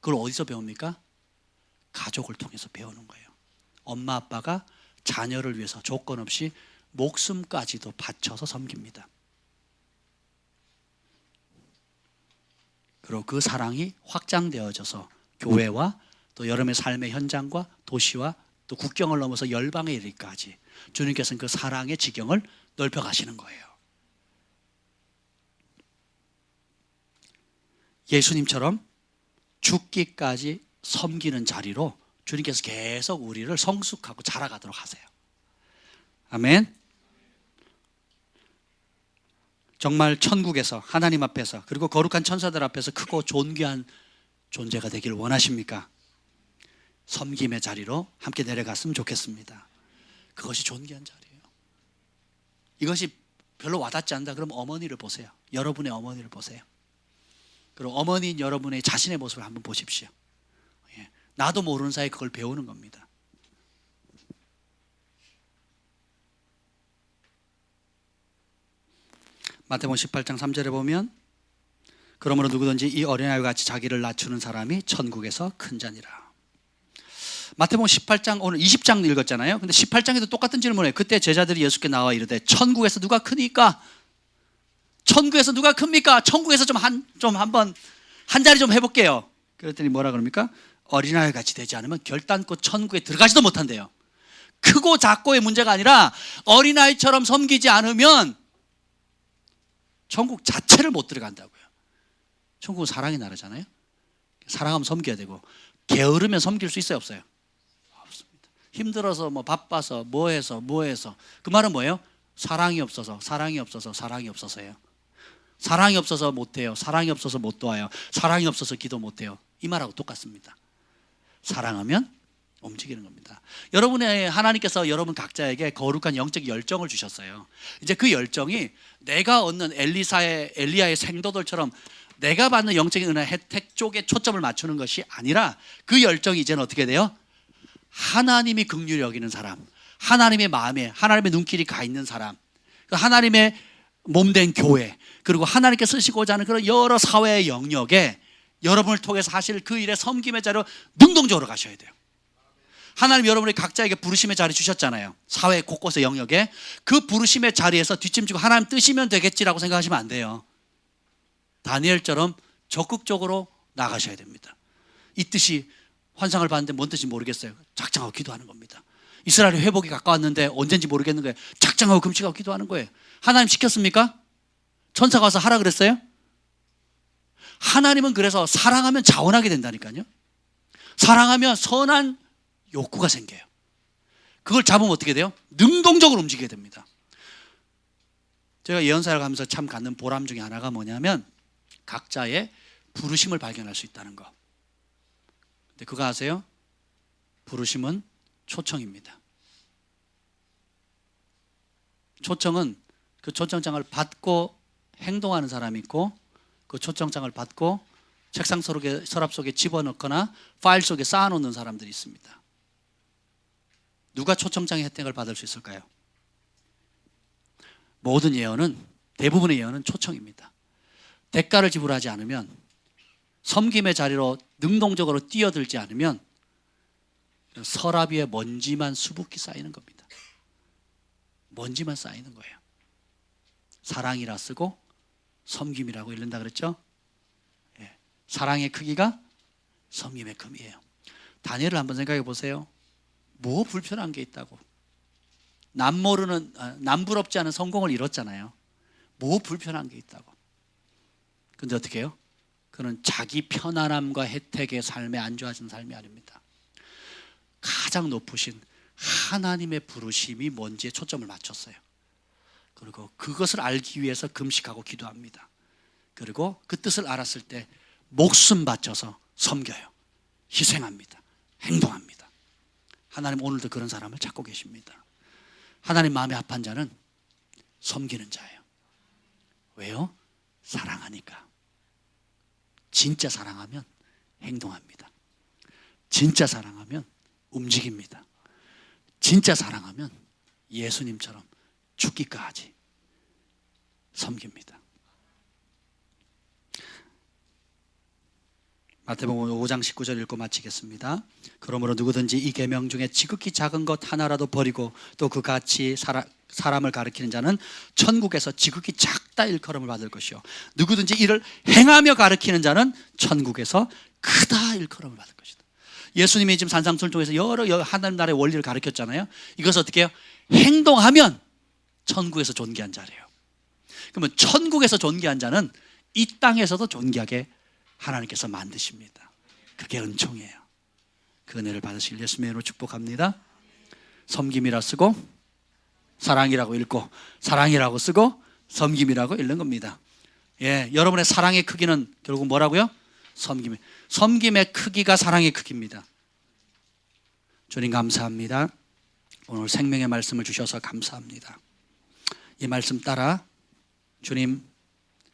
그걸 어디서 배웁니까? 가족을 통해서 배우는 거예요. 엄마 아빠가 자녀를 위해서 조건 없이 목숨까지도 바쳐서 섬깁니다. 그리고 그 사랑이 확장되어져서 교회와 또 여러분의 삶의 현장과 도시와 또 국경을 넘어서 열방에 이르기까지 주님께서는 그 사랑의 지경을 넓혀 가시는 거예요. 예수님처럼 죽기까지 섬기는 자리로 주님께서 계속 우리를 성숙하고 자라가도록 하세요. 아멘. 정말 천국에서 하나님 앞에서 그리고 거룩한 천사들 앞에서 크고 존귀한 존재가 되기를 원하십니까? 섬김의 자리로 함께 내려갔으면 좋겠습니다. 그것이 존귀한 자리예요. 이것이 별로 와닿지 않는다 그럼 어머니를 보세요. 여러분의 어머니를 보세요. 그리고 어머니인 여러분의 자신의 모습을 한번 보십시오. 예. 나도 모르는 사이에 그걸 배우는 겁니다. 마태복음 18장 3절에 보면 그러므로 누구든지 이 어린아이와 같이 자기를 낮추는 사람이 천국에서 큰 자니라. 마태복음 18장 오늘 20장 읽었잖아요. 근데 18장에도 똑같은 질문을 해요. 그때 제자들이 예수께 나와 이르되 천국에서 누가 크니까? 천국에서 누가 큽니까? 천국에서 한번 한 자리 좀 해볼게요. 그랬더니 뭐라 그럽니까? 어린아이 같이 되지 않으면 결단코 천국에 들어가지도 못한대요. 크고 작고의 문제가 아니라 어린아이처럼 섬기지 않으면 천국 자체를 못 들어간다고요. 천국은 사랑의 나라잖아요. 사랑하면 섬겨야 되고 게으르면 섬길 수 있어요, 없어요? 없습니다. 힘들어서 바빠서 뭐해서 그 말은 뭐예요? 사랑이 없어서예요. 사랑이 없어서 못해요. 사랑이 없어서 못 도와요. 사랑이 없어서 기도 못해요. 이 말하고 똑같습니다. 사랑하면 움직이는 겁니다. 여러분의 하나님께서 여러분 각자에게 거룩한 영적 열정을 주셨어요. 이제 그 열정이 내가 얻는 엘리야의 생도들처럼 내가 받는 영적인 은혜 혜택 쪽에 초점을 맞추는 것이 아니라 그 열정이 이제는 어떻게 돼요? 하나님이 긍휼히 여기는 사람, 하나님의 마음에 하나님의 눈길이 가 있는 사람, 하나님의 몸된 교회, 그리고 하나님께 쓰시고자 하는 그런 여러 사회의 영역에 여러분을 통해서 하실 그 일의 섬김의 자리로 능동적으로 가셔야 돼요. 하나님 여러분이 각자에게 부르심의 자리 주셨잖아요. 사회 곳곳의 영역에 그 부르심의 자리에서 뒷짐지고 하나님 뜨시면 되겠지라고 생각하시면 안 돼요. 다니엘처럼 적극적으로 나가셔야 됩니다. 이 뜻이 환상을 봤는데 뭔 뜻인지 모르겠어요. 작정하고 기도하는 겁니다. 이스라엘의 회복이 가까웠는데 언젠지 모르겠는 거예요. 작정하고 금식하고 기도하는 거예요. 하나님 시켰습니까? 천사가 와서 하라 그랬어요? 하나님은 그래서 사랑하면 자원하게 된다니까요. 사랑하면 선한 욕구가 생겨요. 그걸 잡으면 어떻게 돼요? 능동적으로 움직이게 됩니다. 제가 예언사를 하면서 참 갖는 보람 중에 하나가 뭐냐면 각자의 부르심을 발견할 수 있다는 거. 근데 그거 아세요? 부르심은 초청입니다. 초청은 그 초청장을 받고 행동하는 사람이 있고 그 초청장을 받고 책상 서랍 속에 집어넣거나 파일 속에 쌓아놓는 사람들이 있습니다. 누가 초청장의 혜택을 받을 수 있을까요? 모든 예언은, 대부분의 예언은 초청입니다. 대가를 지불하지 않으면, 섬김의 자리로 능동적으로 뛰어들지 않으면 서랍 위에 먼지만 수북히 쌓이는 겁니다. 먼지만 쌓이는 거예요. 사랑이라 쓰고 섬김이라고 읽는다 그랬죠? 예. 사랑의 크기가 섬김의 금이에요. 다니엘을 한번 생각해 보세요. 뭐 불편한 게 있다고. 남부럽지 않은 성공을 이뤘잖아요. 뭐 불편한 게 있다고. 근데 어떻게 해요? 그는 자기 편안함과 혜택의 삶에 안주하신 삶이 아닙니다. 가장 높으신 하나님의 부르심이 뭔지에 초점을 맞췄어요. 그리고 그것을 알기 위해서 금식하고 기도합니다. 그리고 그 뜻을 알았을 때 목숨 바쳐서 섬겨요. 희생합니다. 행동합니다. 하나님 오늘도 그런 사람을 찾고 계십니다. 하나님 마음에 합한 자는 섬기는 자예요. 왜요? 사랑하니까. 진짜 사랑하면 행동합니다. 진짜 사랑하면 움직입니다. 진짜 사랑하면 예수님처럼 죽기까지 섬깁니다. 마태복음 5장 19절 읽고 마치겠습니다. 그러므로 누구든지 이 계명 중에 지극히 작은 것 하나라도 버리고 또 그같이 사람을 가르치는 자는 천국에서 지극히 작다 일컬음을 받을 것이요 누구든지 이를 행하며 가르치는 자는 천국에서 크다 일컬음을 받을 것이다. 예수님이 지금 산상수를 통해서 여러 하나님 나라의 원리를 가르쳤잖아요. 이것을 어떻게 해요? 행동하면 천국에서 존귀한 자래요. 그러면 천국에서 존귀한 자는 이 땅에서도 존귀하게 하나님께서 만드십니다. 그게 은총이에요. 그 은혜를 받으실 예수님의 이름으로 축복합니다. 섬김이라 쓰고 사랑이라고 읽고 사랑이라고 쓰고 섬김이라고 읽는 겁니다. 예, 여러분의 사랑의 크기는 결국 뭐라고요? 섬김의 크기가 사랑의 크기입니다. 주님 감사합니다. 오늘 생명의 말씀을 주셔서 감사합니다. 이 말씀 따라 주님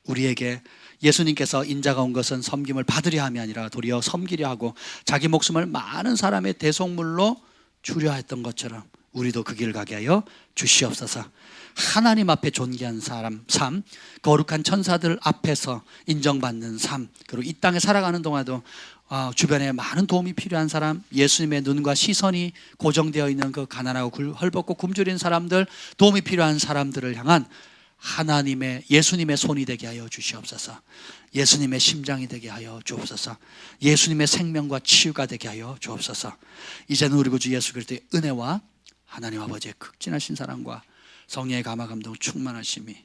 우리에게 예수님께서 인자가 온 것은 섬김을 받으려 함이 아니라 도리어 섬기려 하고 자기 목숨을 많은 사람의 대속물로 주려 했던 것처럼 우리도 그 길을 가게 하여 주시옵소서. 하나님 앞에 존귀한 삶, 거룩한 천사들 앞에서 인정받는 삶, 그리고 이 땅에 살아가는 동안도 주변에 많은 도움이 필요한 사람, 예수님의 눈과 시선이 고정되어 있는 그 가난하고 헐벗고 굶주린 사람들, 도움이 필요한 사람들을 향한 하나님의 예수님의 손이 되게 하여 주시옵소서. 예수님의 심장이 되게 하여 주옵소서. 예수님의 생명과 치유가 되게 하여 주옵소서. 이제는 우리 구주 예수 그리스도의 은혜와 하나님 아버지의 극진하신 사랑과 성령의 감화 감동 충만하심이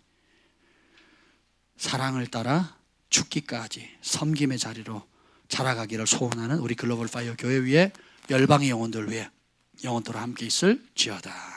사랑을 따라 죽기까지 섬김의 자리로 자라가기를 소원하는 우리 글로벌 파이어 교회 위에 열방의 영혼들 위해 영원토록 함께 있을지어다.